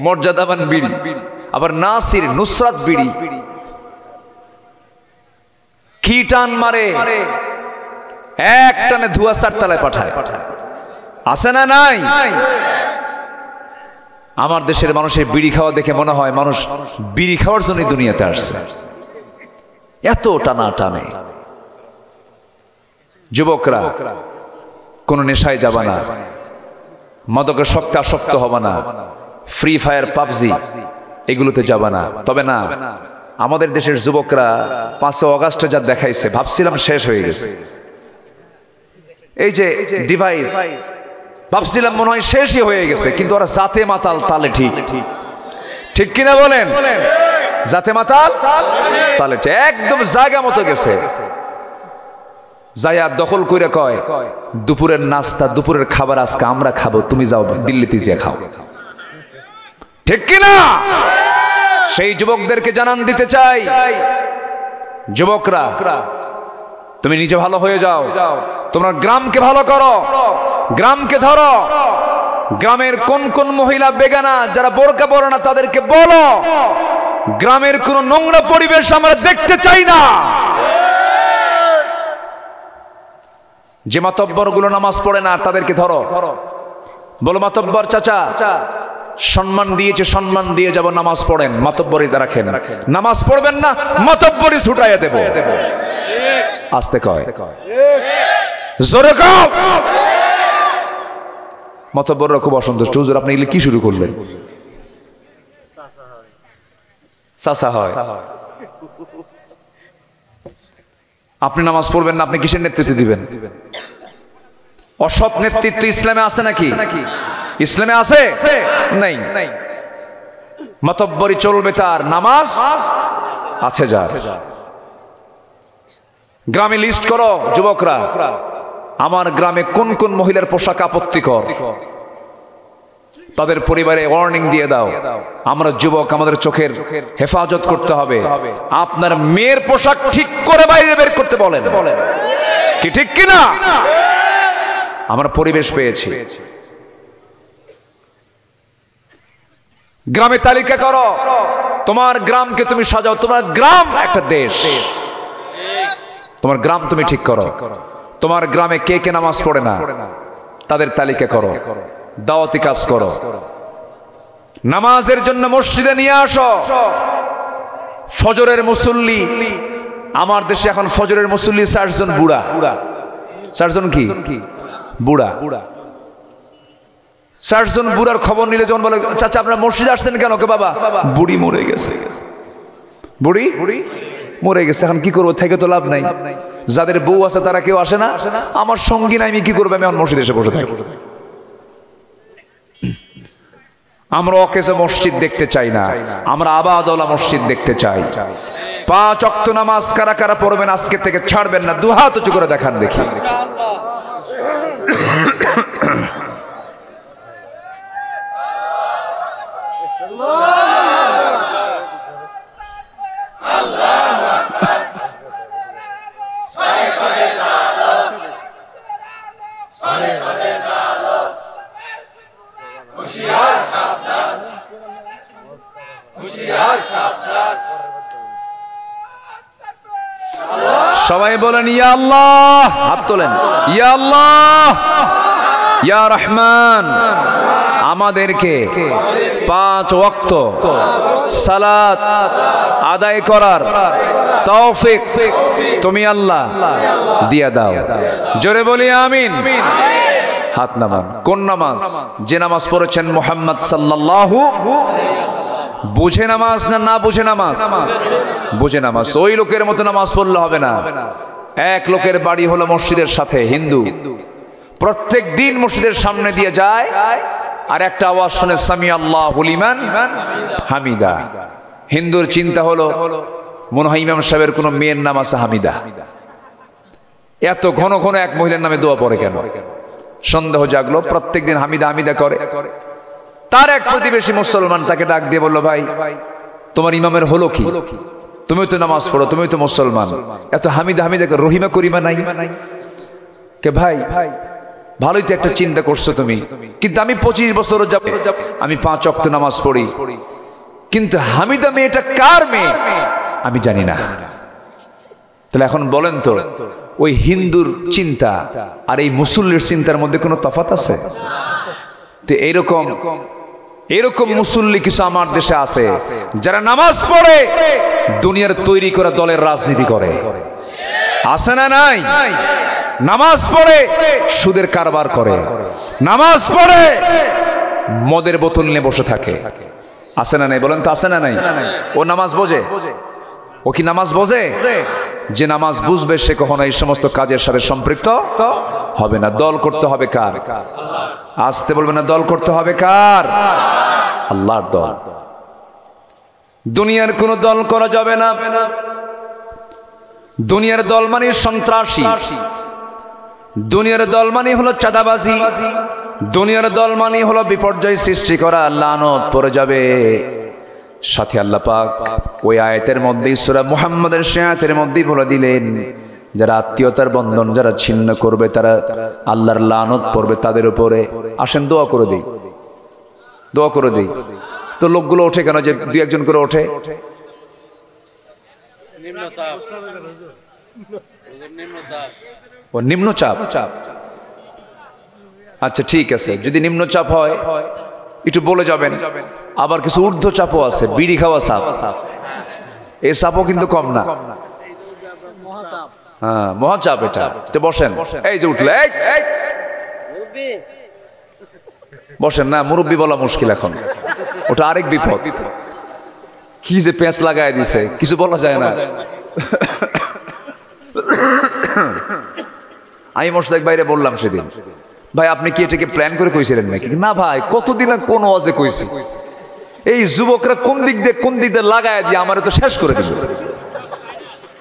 মর্যাদাবান বিড়ি। আবার নাসির, নুসরাত বিড়ি, কি টান মারে, এক টানে ধোঁয়া 4 তলায় পাঠায়, আছে না নাই? আমার দেশের মানুষের বিড়ি খাওয়া দেখে মনে হয় মানুষ বিড়ি খাওয়ার জন্য দুনিয়াতে আসছে, এত টানা টানে। যুবকরা কোনো নেশায় যাবে না, মাদকের শক্তি আসক্ত হবে না, ফ্রি ফায়ার, পাবজি এগুলোতে যাবে না। তবে না, আমাদের দেশের যুবকরা 5 অগাস্টে যা দেখাইছে, ভাবছিলাম শেষ হয়ে গেছে। এই যে ডিভাইস, ভাবছিলাম মনে হয় শেষই হয়ে গেছে, কিন্তু ওরা জাতে মাতাল তালে। ঠিক ঠিক কিনা বলেন? জাতে মাতাল তালে একদম জায়গা মতো গেছে। যাইয়া দখল করে কয়, দুপুরের নাস্তা, দুপুরের খাবার আজকে আমরা খাবো, তুমি যাও দিল্লিতে গিয়ে খাও। ঠিক কিনা? সেই যুবকদেরকে জানান দিতে চাই, যুবকরা তুমি নিজে ভালো হয়ে যাও, তোমরা গ্রামকে ভালো করো, গ্রামকে ধরো। গ্রামের কোন কোন মহিলা বেগানা যারা বোরকা পরে না, তাদেরকে বলো গ্রামের কোন নোংরা পরিবেশ আমরা দেখতে চাই না। যে মাতব্বর গুলো নামাজ পড়ে না, তাদেরকে ধরো, বলো মাতব্বর চাচা, সম্মান দিয়েছে, সম্মান দিয়ে যাব, নামাজ পড়েন, মাতব্বরি রাখেন। নামাজ পড়বেন না, মাতব্বরি ছুটাইয়া দেব। আস্তে কয়, জোরে কও। মাতব্বররা খুব অসন্তুষ্ট, হুজুর আপনি এগুলো কি শুরু করলেন? চাচা হয়। আপনি নামাজ পড়বেন না, আপনি কিসের নেতৃত্ব দিবেন? অসৎ নেতৃত্ব ইসলামে আছে নাকি? ইসলামে আছে? নাই। মাতব্বরি চলবে তার, নামাজ আছে যার। গ্রামে লিস্ট করো যুবকরা, আমার গ্রামে কোন কোন মহিলার পোশাক আপত্তিকর, তাদের পরিবারে ওয়ার্নিং দিয়ে দাও। আমরা যুবক, আমাদের চোখের হেফাজত করতে হবে। আপনার মেয়ের পোশাক ঠিক করে বাইরে বের করতে বলেন, কি ঠিক কিনা? আমরা পরিবেশ পেয়েছি। গ্রামে তালিকা করো, তোমার গ্রামকে তুমি সাজাও। তোমার গ্রাম একটা দেশ, তোমার গ্রাম তুমি ঠিক করো। তোমার গ্রামে কে কে নামাজ পড়ে না তাদের তালিকা করো, দাওয়াতি কাজ করো। নামাজের জন্য মসজিদে নিয়ে আসো। ফজরের মুসল্লি, আমার দেশে এখন ফজরের মুসল্লি 4 জন বুড়া। 4 জন কি? বুড়া। 4 জন বুড়ার খবর নিলে যখন বলে, চাচা আপনারা মসজিদে আসছেন কেন? কে বাবা, বুড়ি মরে গেছে। বুড়ি মরে গেছে, এখন কি করবো? থেকে তো লাভ নাই। যাদের বউ আছে তারা কেউ আসে না। আমার সঙ্গী নাই, আমি কি করবো? আমি এখন মসজিদে এসে বসে থাকি। আমরা অকেজো মসজিদ দেখতে চাই না, আমরা আবাদওয়ালা মসজিদ দেখতে চাই। 5 ওয়াক্ত নামাজ কারা কারা পড়বেন আজকে থেকে ছাড়বেন না? দুহাত উঁচু করে দেখান দেখি। সবাই বলেন ইয়া আল্লাহ, হাত তোলেন। ইয়া আল্লাহ, ইয়া রহমান, আমাদেরকে 5 ওয়াক্ত সালাত আদায় করার তৌফিক তুমি আল্লাহ দিয়া দাও। জোরে বলি আমিন। হাত নামান। কোন নামাজ? যে নামাজ পড়েছেন মুহাম্মদ সাল্লাল্লাহু। বুঝে নামাজ না না বুঝে নামাজ? বুঝে নামাজ। ওই লোকের মতো নামাজ পড়লে হবে না। এক লোকের বাড়ি হলো মসজিদের সাথে, হিন্দু, প্রত্যেক দিন মসজিদের সামনে দিয়ে যায় আর একটা আওয়াজ শুনে সামি আল্লাহু লিমান হামিদা। হিন্দুর চিন্তা হলো মনে হয় ইমাম সাহেবের কোনো মেয়ের নাম আছে হামিদা, এত ঘন ঘন এক মহিলার নামে দোয়া পড়ে কেন? সন্দেহ জাগলো, প্রত্যেক দিন হামিদা হামিদা করে। তার এক প্রতিবেশী মুসলমান তাকে ডাক দিয়ে বলল, ভাই তোমার ইমামের হলো কি? তুমিও তো নামাজ পড়ো, তুমিও তো মুসলমান, এত হামিদা হামিদা রহিমা করিমা নাই কে? ভাই ভালোই তো একটা চিন্তা করছো তুমি, কিন্তু আমি 25 বছর যাব আমি 5 ওয়াক্ত নামাজ পড়ি, কিন্তু হামিদা মেয়েটা কার মেয়ে আমি জানি না। তাহলে এখন বলেন তো, ওই হিন্দুর চিন্তা আর এই মুসল্লির চিন্তার মধ্যে কোনো তফাৎ আছে? তো এরকম মুসল্লি কিছু আমার দেশে আছে যারা নামাজ পড়ে দুনিয়ার তৈরি করা দলের রাজনীতি করে। আছে না নাই? নামাজ পড়ে সুদের কারবার করে, নামাজ পড়ে মদের বোতল নিয়ে বসে থাকে। আছে না নাই? বলেন তো আছে না নাই? ও নামাজ বোঝে? ও কি নামাজ বোঝে? যে নামাজ বুঝবে সে কখনো এই সমস্ত কাজের সাথে সম্পৃক্ত হবে না। দল করতে হবে কার? আসতে বলবে না, দল করতে হবে কার? আল্লাহর দল। দুনিয়ার কোন দল করা যাবে না। দুনিয়ার দল মানে সন্ত্রাসী, দুনিয়ার দল মানে হলো চাঁদাবাজি, দুনিয়ার দল মানে হলো বিপর্যয় সৃষ্টি করা, লানত পড়ে যাবে। সাথে আল্লাহ পাক ওই আয়াতের মধ্যে, সূরা মুহাম্মাদের সেই আয়াতের মধ্যেই বলে দিলেন, যারা আত্মীয়তার বন্ধন যারা ছিন্ন করবে তারা আল্লাহর লানত পড়বে তাদের উপরে। আসেন দোয়া করে দিই, দোয়া করে দিই। তো লোকগুলো ওঠে কেন যে 2-1 করে ওঠে? ও নিম্নচাপ। আচ্ছা ঠিক আছে, যদি নিম্নচাপ হয় একটু বলে যাবেন। আবার কিছু ঊর্ধ্ব চাপও আছে, বিড়ি খাওয়া সাপ, এই সাপও কিন্তু কম না। হ্যাঁ, মহাচাপ এটা। বসেন, এই যে উঠলে, বসেন না, মুরব্বী বলা মুশকিল এখন, ওটা আরেক বিপদ। কি যে পেঁচ লাগায় দিছে, কিছু বলা যায় না। আমি মোশতাক বাইরে বললাম সেদিন, ভাই আপনি কি এটাকে প্ল্যান করে কইছিলেন নাকি? না ভাই, কতদিন কোন ওয়াজে কইছি, এই যুবকরা কোন দিক দিয়ে লাগায় দিয়ে আমার তো শেষ করে দিল,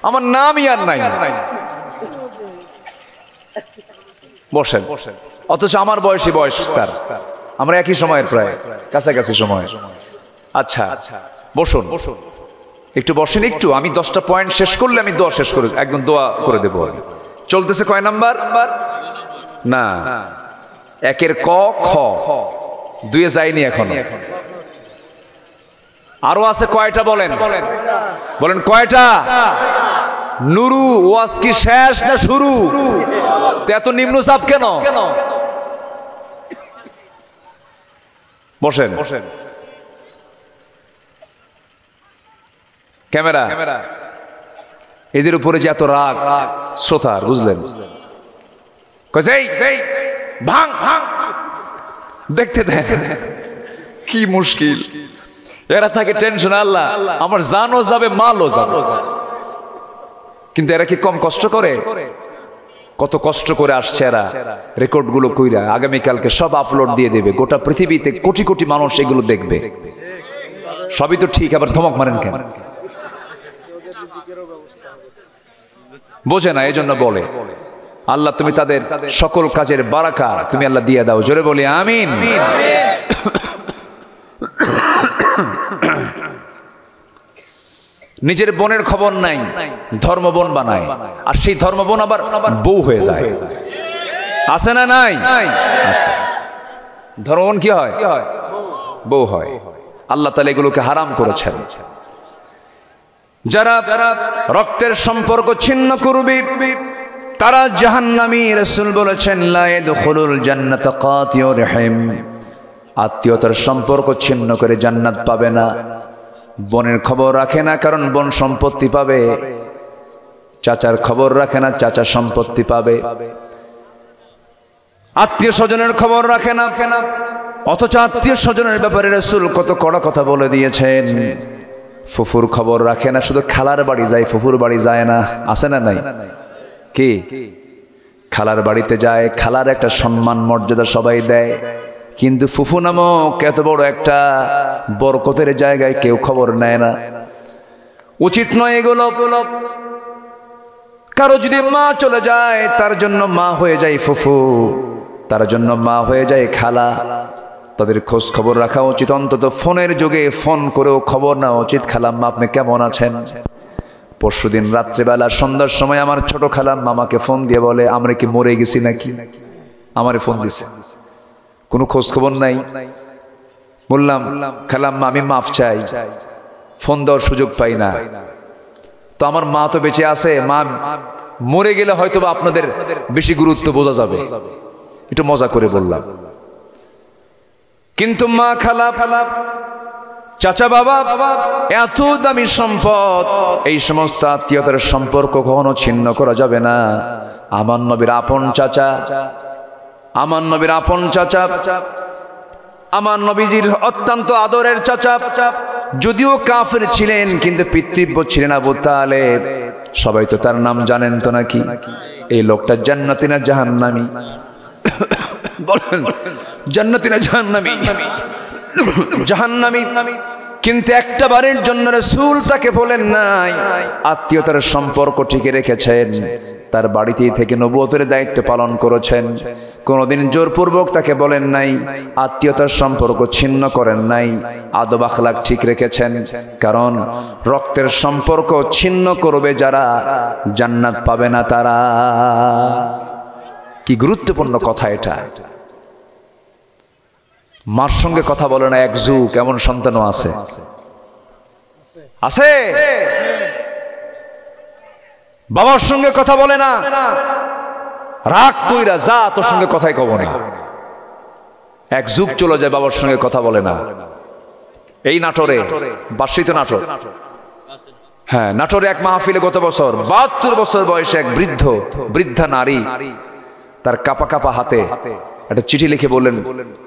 আমার নামই আর নাই। বসেন, অথচ আমার বয়সী বয়স তার, আমরা একই সময়ের প্রায় কাছাকাছি সময়। আচ্ছা বসুন, একটু বসেন একটু। আমি 10টা পয়েন্ট শেষ করলে আমি দোয়া শেষ করে একদম দোয়া করে দেবো। চলতেছে কয় নাম্বার? না, 1-এর ক খ, 2-এ যায়নি এখন, আরো আছে কয়টা বলেন? বলেন কয়টা? নুরু, ওয়াজ কি শেষ না শুরু? এত নিম্ন চাপ কেন? বসেন, ক্যামেরা, এদের উপরে যে এত রাগ শ্রোতার, বুঝলেন? ভাঙ ভাঙ, দেখতে দেন কি মুশকিল। এরা থাকে টেনশন, আল্লাহ আমার জানও যাবে মালও যাবে। কিন্তু এরা কি কম কষ্ট করে? কত কষ্ট করে আসছে এরা, রেকর্ড গুলো কইরা আগামীকালকে সব আপলোড দিয়ে দেবে, গোটা পৃথিবীতে কোটি কোটি মানুষ এগুলো দেখবে। সবই তো ঠিক, আবার ধমক মারেন কেন? বোঝে না, এই জন্য বলে আল্লাহ তুমি তাদের সকল কাজের বারাকা তুমি আল্লাহ দিয়ে দাও। জোরে বলি আমিন। নিজের বোনের খবর নাই, ধর্মবোন বানায়, আর সেই ধর্মবোন আবার বউ হয়ে যায়। আছে না নাই? ধর্মবোন কি হয়? বউ হয়। আল্লাহ তাআলা এগুলোকে হারাম করেছেন। যারা রক্তের সম্পর্ক ছিন্ন করবে তারা জাহান্নামী। রাসূল বলেছেন লা ইয়াদখুলুল জান্নাতা কাতিউর রহিম, আত্মীয়তার সম্পর্ক ছিন্ন করে জান্নাত পাবে না। বোনের খবর রাখে না, কারণ বোন সম্পত্তি পাবে। চাচার খবর রাখে না, চাচা সম্পত্তি পাবে। আত্মীয় স্বজনের খবর রাখে না, অথচ আত্মীয় স্বজনের ব্যাপারে রাসূল কত কড়া কথা বলে দিয়েছেন। ফুফুর খবর রাখে না, শুধু খালার বাড়ি যায়, ফুফুর বাড়ি যায় না। আছে না নাই? কি খালার বাড়িতে যায়, খালার একটা সম্মান মর্যাদা সবাই দেয়, কিন্তু ফুফু নামক এত বড় একটা বরকতের জায়গায় কেউ খবর নেয় না। উচিত নয় এগুলো। কারো যদি মা চলে যায়, তার জন্য মা হয়ে যায় ফুফু, তার জন্য মা হয়ে যায় খালা। তাদের খোঁজ খবর রাখা উচিত, অন্তত ফোনের যুগে ফোন করেও খবর নেওয়া উচিত। খালাম্মা আপনি কেমন আছেন? পরশুদিন রাত্রেবেলা সন্ধ্যার সময় আমার ছোট খালাম্মা আমাকে ফোন দিয়ে বলে আমরা কি মরে গেছি নাকি। আমারে ফোন দিছে, কোনো খোঁজ খবর নাই। বললাম খালাম্মা আমি মাফ চাই, ফোন দেওয়ার সুযোগ পাই না। তো আমার মা তো বেঁচে আছে, মা মরে গেলে হয়তো বা আপনাদের বেশি গুরুত্ব বোঝা যাবে, একটু মজা করে বললাম। কিন্তু মা, খালা, চাচা, বাবা এত দামি সম্পদ, এই সমস্ত আত্মীয়তার সম্পর্ক কখনো ছিন্ন করা যাবে না। আমার নবীর আপন চাচা, আমার নবীর আপন চাচা, আমার নবীজির অত্যন্ত আদরের চাচা, যদিও কাফের ছিলেন কিন্তু পিতৃব্য ছিলেন আবু তালেব। সবাই তো তার নাম জানেন তো নাকি? এই লোকটা জান্নাতি না জাহান্নামী? বলেন জান্নাতি না জাহান্নামী? জাহান্নামী। কিন্তু একটা বারের জন্য রাসূল তাকে বলেন নাই, আত্মীয়তার সম্পর্ক টিকে রেখেছেন, তার বাড়িতেই থেকে নবুয়তের দায়িত্ব পালন করেছেন। কোনোদিন জোরপূর্বক তাকে বলেন নাই, আত্মীয়তার সম্পর্ক ছিন্ন করেন নাই, আদব আখলাক ঠিক রেখেছেন। কারণ রক্তের সম্পর্ক ছিন্ন করবে যারা, জান্নাত পাবে না তারা। কি গুরুত্বপূর্ণ কথা এটা। মার সঙ্গে কথা বলে না এক যুগ, এমন সন্তানও আছে। আছে বাবার সঙ্গে কথা বলে না, রাগ কইরা যা তোর সঙ্গে কথাই কব না, এক যুগ চলে যায় বাবার সঙ্গে কথা বলে না। এই নাটোরে, বার্ষিক নাটোর, হ্যাঁ নাটোরে এক মাহফিলে গত বছর 72 বছর বয়সে এক বৃদ্ধা নারী তার কাপা কাপা হাতে একটা চিঠি লিখে বললেন,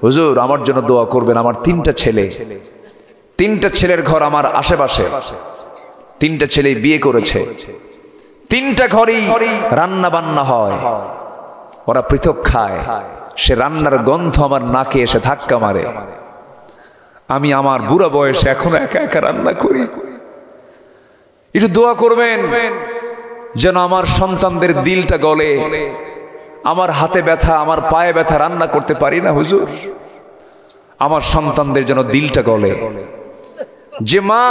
হুজুর আমার জন্য দোয়া করবেন, আমার 3টা ছেলে, 3টা ছেলের ঘর আমার আশেপাশে, 3টা ছেলে বিয়ে করেছে, 3টা ঘরেই রান্না বান্না হয়, ওরা পৃথক খায়, সে রান্নার গন্ধ আমার নাকে এসে ধাক্কা মারে, আমি আমার বুড়া বয়সে এখনো একা একা রান্না করি, একটু দোয়া করবেন যেন আমার সন্তানদের দিলটা গলে, আমার হাতে ব্যথা, আমার পায়ে ব্যথা, রান্না করতে পারি না হুজুর, আমার সন্তানদের যেন দিলটা গলে। যে মা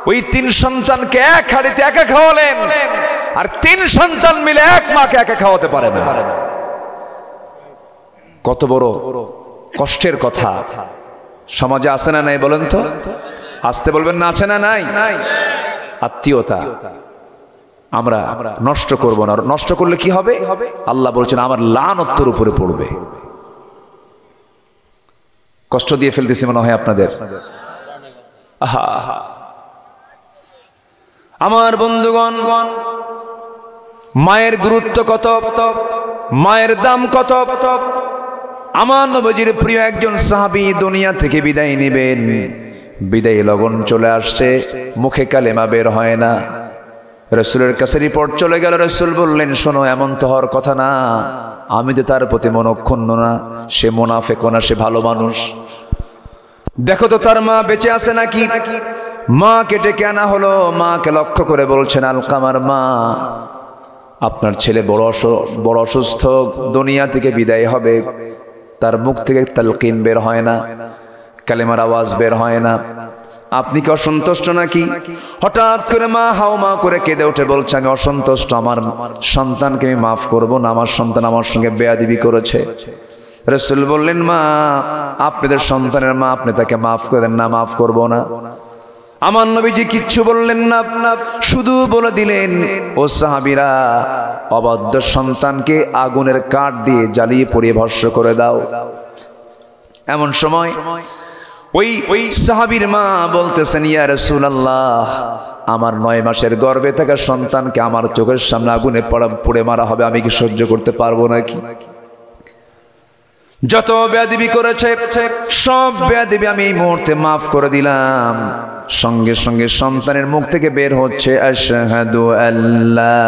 ওই 3 সন্তানকে এক হাঁড়িতে একা খাওয়ালেন, আর 3 সন্তান মিলে এক মাকে একা খাওয়াতে পারে না, কত বড় কষ্টের কথা। সমাজে আছে না নাই বলেন তো? আসতে বলবেন না, আছে না নাই? আত্মীয়তা আমরা নষ্ট করব না, নষ্ট করলে কি হবে? আল্লাহ বলছেন আমার লানত তোর উপরে পড়বে। কষ্ট দিয়ে ফেলতেছি মনে হয় আপনাদের। আমার বন্ধুগণ, মায়ের গুরুত্ব কত, মায়ের দাম কত। আমার নবীজির প্রিয় একজন সাহাবী দুনিয়া থেকে বিদায় নেবেন, বিদায় লগন চলে আসছে, মুখে কালেমা বের হয় না। রাসূলের কাছে রিপোর্ট চলে গেল, রাসূল বললেন শোনো, এমন তো হওয়ার কথা না, আমি তো তার প্রতি মনক্ষুণ্ণ না, সে মুনাফিক না, সে ভালো মানুষ, দেখো তো তার মা বেঁচে আছে নাকি। মা কেটে কেনা হলো, মাকে লক্ষ্য করে বলছেন, আলকামার মা আপনার ছেলে বড় অসুস্থ, দুনিয়া থেকে বিদায় হবে, তার মুখ থেকে তালকিন বের হয় না, কালেমার আওয়াজ বের হয় না, আপনি কি অসন্তুষ্ট নাকি? হঠাৎ করে মা হাওমা করে কেঁদে উঠে বলছে, আমি অসন্তুষ্ট, আমার সন্তানকে আমি মাফ করব না, আমার সন্তান আমার সঙ্গে বেয়াদবি করেছে। রাসূল বললেন, মা আপনাদের সন্তানের মা, আপনি তাকে মাফ করে দেন না। মাফ করব না। আমার নবীজি কিচ্ছু বললেন না, শুধু বলে দিলেন, ও সাহাবীরা অবাধ্য সন্তানকে আগুনের কাঠ দিয়ে জ্বালিয়ে পুড়িয়ে ভস্ম করে দাও। এমন সময় ওই সাহাবীর মা বলতেছেন, ইয়া রাসূলুল্লাহ আমার 9 মাসের গর্ভে থাকা সন্তানকে আমার চোখের সামনে আগুনে পুড়ে মারা হবে, আমি কি সহ্য করতে পারবো নাকি? যত বেয়াদবি করেছে সব বেয়াদবি আমি এই মুহূর্তে মাফ করে দিলাম। সঙ্গে সঙ্গে সন্তানের মুখ থেকে বের হচ্ছে, আশহাদু আল্লা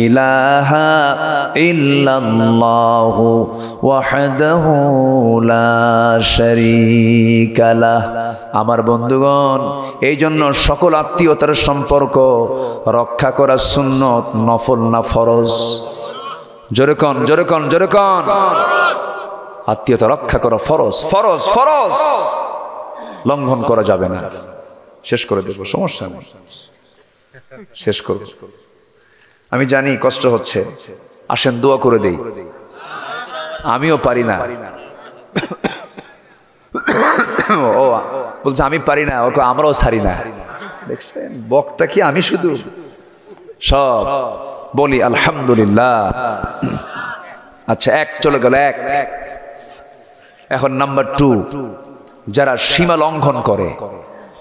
ইলাহা ইল্লাল্লাহু ওয়াহদাহু লা শারীকা লাহ। আমার বন্ধুগণ, এই জন্য সকল আত্মীয়তার সম্পর্ক রক্ষা করা সুন্নত, নফল না ফরজ। জোরে কন, জোরে কন, জোরে কন। আত্মীয়তা রক্ষা করা ফরজ, ফরজ, ফরজ, লঙ্ঘন করা যাবে না। শেষ করে দেব, সমস্যা নেই, শেষ করব। আমি জানি কষ্ট হচ্ছে, আসেন দোয়া করে দেই। আমিও পারি না। ও বলছে আমি পারি না, ওকে আমরাও ছাড়ি না। দেখছেন বক্তা কি আমি শুধু সব বলি আলহামদুলিল্লাহ। আচ্ছা, এক চলে গেল, এক। এখন নাম্বার 2, যারা সীমা লঙ্ঘন করে,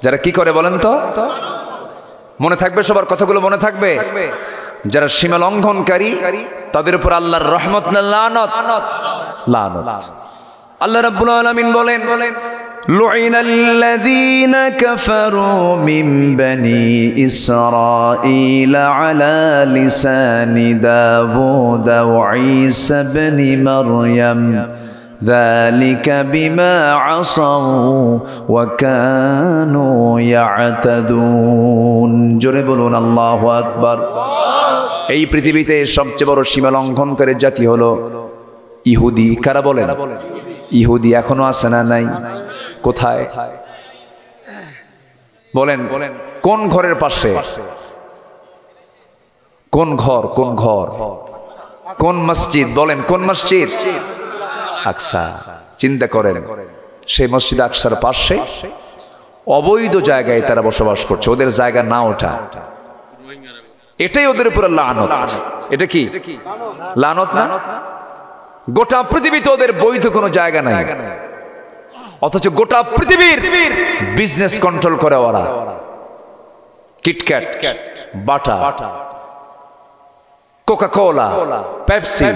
যারা কি করে বলেন তো? মনে থাকবে সবার কথাগুলো, মনে থাকবে? যারা সীমা লঙ্ঘনকারী তাদের উপর আল্লাহর রহমত না লানত? লানত। আল্লাহ রাব্বুল আলামিন বলেন, লুইনাল্লাযীনা কাফারু মিন বানি ইসরাঈলা আলা লিসানি দাউদ ওয়া ঈসা ইবনে মারইয়াম যালিকা বিমা আসাউ ওয়া কানু ইয়াতাদুন। জোরে বলুন আল্লাহু আকবার। এই পৃথিবীতে সবচেয়ে বড় সীমা লঙ্ঘনকারী জাতি হলো ইহুদি। কারা বলেন? ইহুদি। এখনো আছে না নাই? কোথায় বলেন? কোন ঘরের পাশে? কোন ঘর? কোন ঘর? কোন মসজিদ? বলেন কোন মসজিদ? আকসা। চিন্তা করেন, সেই মসজিদ আকসার পাশে অবৈধ জায়গায় তারা বসবাস করছে, ওদের জায়গা না ওঠা, এটাই ওদের উপর লানত। এটা কি লানত না? গোটা পৃথিবীতে ওদের বৈধ কোনো জায়গা নাই, অথচ গোটা পৃথিবীর বিজনেস কন্ট্রোল করে ওরা। কিটক্যাট, বাটা, কোকা কোলা, পেপসি,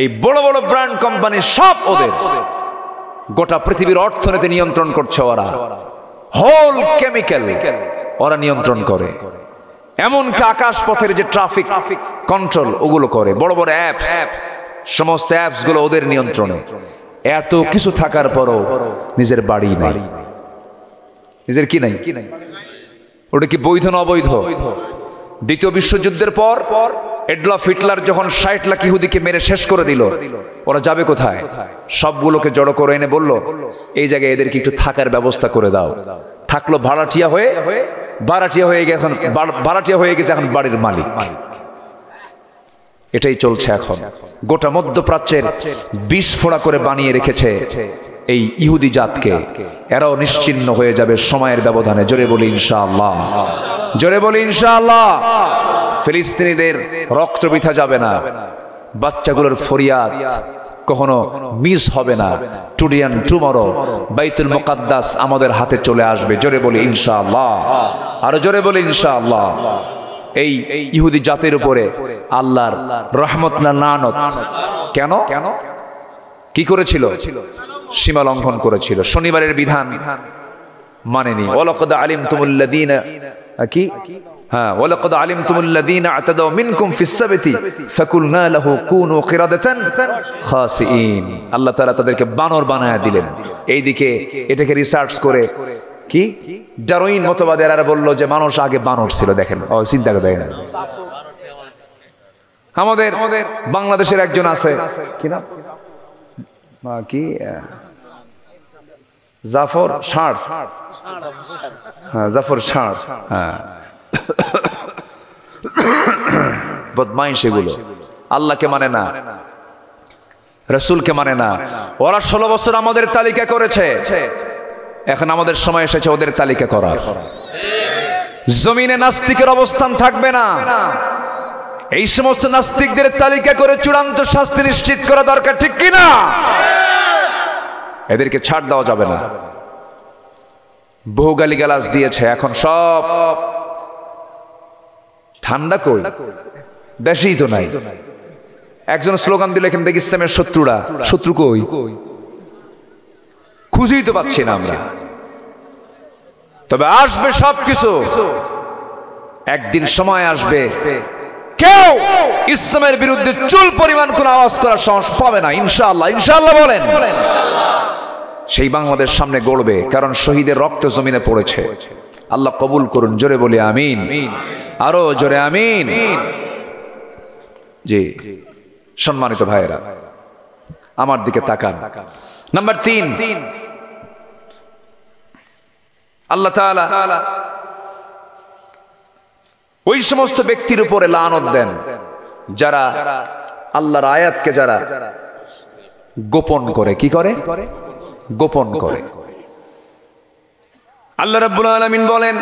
এই বড় বড় ব্র্যান্ড কোম্পানি সব ওদের। গোটা পৃথিবীর অর্থনীতি নিয়ন্ত্রণ করছে ওরা। হোল কেমিক্যাল ওরা নিয়ন্ত্রণ করে। এমনকি আকাশ পথের যে ট্রাফিক কন্ট্রোল ওগুলো করে। বড় বড় অ্যাপস, সমস্ত অ্যাপস গুলো ওদের নিয়ন্ত্রণে। এত কিছু থাকার পরও নিজের বাড়ি নাই, নিজের কি নাই? ওটা কি বৈধ না অবৈধ? দ্বিতীয় বিশ্বযুদ্ধের পর এডলফ হিটলার যখন 60 লাখ ইহুদিকে মেরে শেষ করে দিল, ওরা যাবে কোথায়? সবগুলোকে জড়ো করে এনে বলল, এই জায়গায় এদেরকে একটু থাকার ব্যবস্থা করে দাও। থাকলো ভাড়াটিয়া হয়ে, ভাড়াটিয়া হয়ে গেছে এখন বাড়ির মালিক। এটাই চলছে এখন। গোটা মধ্যপ্রাচ্যের বিস্ফোড়া করে বানিয়ে রেখেছে এই ইহুদি জাতকে। এরাও নিশ্চিহ্ন হয়ে যাবে সময়ের ব্যবধানে। জোরে বলি ইনশাআল্লাহ, জোরে বলি ইনশাআল্লাহ। ফিলিস্তিনিদের রক্ত বৃথা যাবে না, বাচ্চাগুলোর ফরিয়াদ কখনো মিস হবে না। টুডে এন্ড টুমরো বাইতুল মুকাদ্দাস আমাদের হাতে চলে আসবে। জোরে বলি ইনশাআল্লাহ, আরো জোরে বলি ইনশাআল্লাহ। এই ইহুদি জাতির উপরে আল্লাহর রহমত না লানত। কেন? কি করেছিল? সীমা লঙ্ঘন করেছিল। শনিবারের বিধান মানেনি। ওয়ালাকাদ আলিমতুমুল্লাযীনা কি? হ্যাঁ, ওয়ালাকাদ আলিমতুমুল্লাযীনা আতাদাউ মিনকুম ফিস সাবতি ফাকুলনা লাহু কুনু কিরাদাতান খাসিইন। আল্লাহ তাআলা তাদেরকে বানর বানায়া দিলেন। এইদিকে এটাকে রিসার্চ করে কি ডারউইন মতবাদীরা বলল যে মানুষ আগে বানর ছিল। দেখেন, চিন্তা করে দেখেন। আমাদের বাংলাদেশের একজন আছে, কি নাম? কি জাফর ষাঁড়। হ্যাঁ, জাফর ষাঁড়। হ্যাঁ, বদমাইশ এগুলো। আল্লাহকে মানে না, রাসূলকে মানে না। ওরা 16 বছর আমাদের তালিকা করেছে। এখন আমাদের সময় এসেছে ওদের তালিকা করার। জমিনে নাস্তিকের অবস্থান থাকবে না। এই সমস্ত নাস্তিকদের তালিকা করে চূড়ান্ত শাস্তি নিশ্চিত করা দরকার, ঠিক কিনা? এদেরকে ছাড় দেওয়া যাবে না। বহু গালিগালাজ দিয়েছে, এখন সব ঠান্ডা কই, দেশেই তো নাই। একজন স্লোগান দিল, এখান থেকে ইসলামের শত্রুরা। শত্রু কই? খুঁজেই তো পাচ্ছি না আমরা। তবে আসবে সবকিছু। একদিন সময় আসবে কেউ ইসলামের বিরুদ্ধে চুল পরিমাণ কোন আওয়াজ করার সাহস পাবে না। ইনশাআল্লাহ, ইনশাআল্লাহ বলেন। সেই বাংলাদেশ সামনে গড়বে, কারণ শহীদের রক্ত জমিনে পড়েছে। আল্লাহ কবুল করুন। জোরে বলি আমিন, আরো জোরে আমিন। জি, সম্মানিত ভাইয়েরা, আমার দিকে তাকান। নাম্বার 3, আল্লাহ তাআলা ওই সমস্ত ব্যক্তির উপরে লানত দেন যারা আল্লাহর আয়াতকে যারা গোপন করে। কি করে? গোপন করে। আল্লাহ রাব্বুল আলামিন বলেন,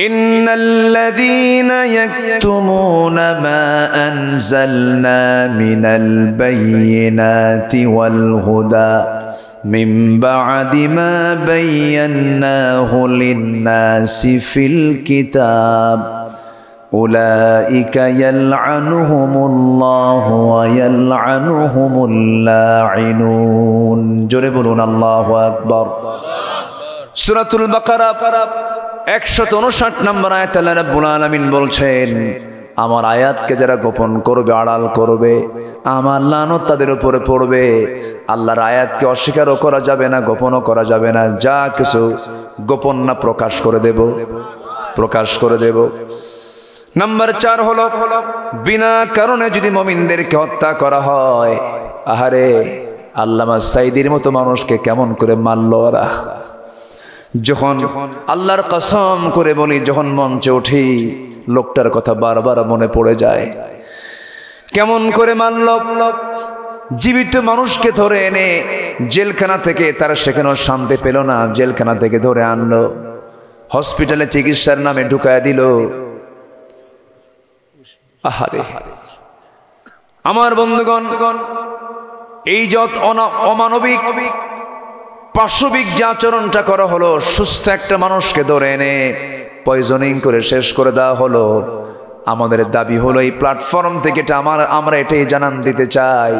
ইন্নাল্লাযীনা ইয়াকতুমুনা মা আনজালনা মিনাল বায়্যিনাতি ওয়াল হুদা মিন বা'দি মা বায়্যানাহু লিন-নাসি ফিল কিতাব উলাইকা ইয়ালআনুহুমুল্লাহু ওয়া ইয়ালআনুহুমুল লাঈনুন। জোরে বলুন আল্লাহু আকবার। সূরাতুল বাকারা 159 নম্বর আয়াত আল্লাহ রাব্বুল আলামিন বলছেন, আমার আয়াতকে যারা গোপন করবে, আড়াল করবে, আমার লানত তাদের উপরে পড়বে। আল্লাহর আয়াতকে অস্বীকারও করা যাবে না, গোপনও করা যাবে না। যা কিছু গোপন না প্রকাশ করে দেব, প্রকাশ করে দেব। নাম্বার 4 হলো, বিনা কারণে যদি মুমিনদেরকে হত্যা করা হয়। আহারে, আল্লামা সাইদির মতো মানুষকে কেমন করে মারল ওরা। যখন আল্লাহর কসম করে বলি, যখন মঞ্চে উঠি লোকটার কথা বারবার মনে পড়ে যায়। কেমন করে মারল! জীবিত মানুষকে ধরে এনে জেলখানা থেকে, তারা সেখানেও শান্তি পেল না, জেলখানা থেকে ধরে আনলো, হসপিটালে চিকিৎসার নামে ঢুকায় দিল। আহারে আমার বন্ধুগণ, এই যত অমানবিক পাশবিক যে আচরণটা করা হলো, সুস্থ একটা মানুষকে ধরে এনে পয়জনিং করে শেষ করে দেওয়া হলো। আমাদের দাবি হলো এই প্ল্যাটফর্ম থেকে আমরা এটাই জানান দিতে চাই,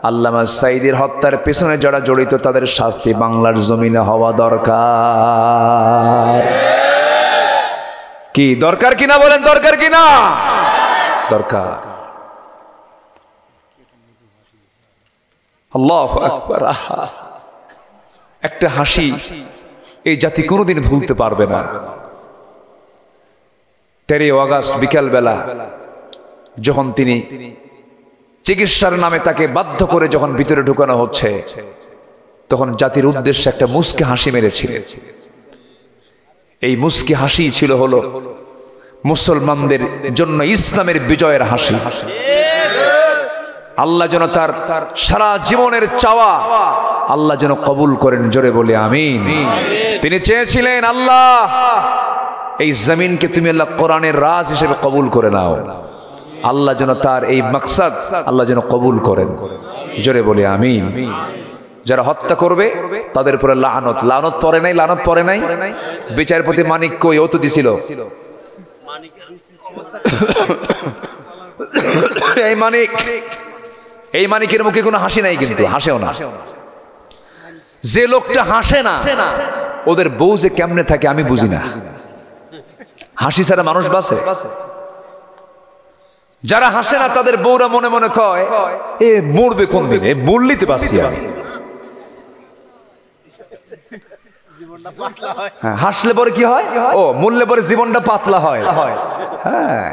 আল্লামা সাঈদীর হত্যার পেছনে যারা জড়িত তাদের শাস্তি বাংলার জমিনে হওয়া দরকার। কি দরকার কিনা বলেন? দরকার কিনা? দরকার। আল্লাহু আকবার। একটা হাসি এই জাতি কোনোদিন ভুলতে পারবে না। 13 আগস্ট বিকাল বেলা যখন তিনি চিকিৎসার নামে তাকে বাধ্য করে যখন ভিতরে ঢুকানো হচ্ছে, তখন জাতির উদ্দেশ্যে একটা মুস্কি হাসি মেরেছিলেন। এই মুস্কি হাসি ছিল হলো মুসলমানদের জন্য ইসলামের বিজয়ের হাসি। আল্লাহ যেন তার সারা জীবনের চাওয়া আল্লাহ যেন কবুল করেন, জোরে বলে আমিন। তিনি চেয়েছিলেন, আল্লাহ এই জমিনকে তুমি আল্লাহ কোরআনের রাজ হিসেবে কবুল করে নাও। আল্লাহ যেন তার এই মাকসাদ আল্লাহ যেন কবুল করেন, জোরে বলে আমিন। যারা হত্যা করবে তাদের উপরে লানত। লানত পড়ে নাই? লানত পড়ে নাই? বিচারপতি মানিক কই? ও তো দিছিল। এই মানিকের মুখে কোনো হাসি নাই, কিন্তু হাসেও না। যে লোকটা হাসে না ওদের বউ যে কেমনে থাকে আমি বুঝি না। হাসি ছাড়া মানুষ বাঁচে? যারা হাসে না তাদের বউরা মনে মনে কয় এ মরবে কোন দিন, এ মরলিতে বাঁচি। হাসলে পরে কি হয়? ও মরলে পরে জীবনটা পাতলা হয়। হ্যাঁ,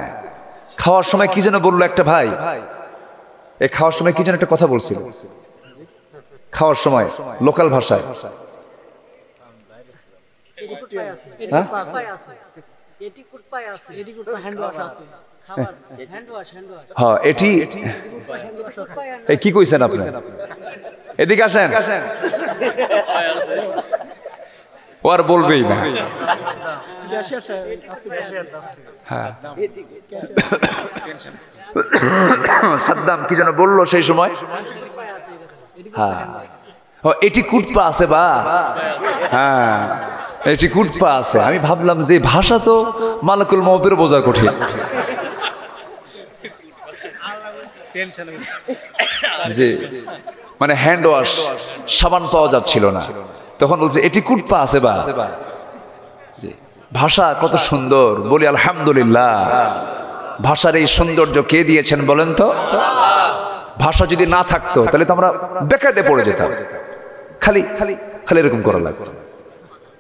খাওয়ার সময় কি যেন বললো একটা ভাই, এই খাওয়ার সময় কি যেন একটা কথা বলছিল, খাওয়ার সময় লোকাল ভাষায়। হ্যাঁ, এটি কি কইছেন আপনি? এদিকে আসেন। ও আর বলবেই না। সাদ্দাম কি যেন বললো সেই সময়? হ্যাঁ, এটি কুটপা আছে বা? হ্যাঁ, এটি কুটপা আছে। আমি ভাবলাম যে ভাষা তো মালাকুল মউতের বোঝা কঠিন। জি, মানে হ্যান্ড ওয়াশ সাবান পাওয়া যাচ্ছিল না, তখন বলছে এটি কুটপা আছে বা? ভাষা কত সুন্দর, বলি আলহামদুলিল্লাহ। ভাষার এই সৌন্দর্য কে দিয়েছেন বলেন তো? ভাষা যদি না থাকতো তাহলে তো আমরা বেকায়দে পড়ে যেতাম। খালি খালি খালি এরকম করা লাগতো।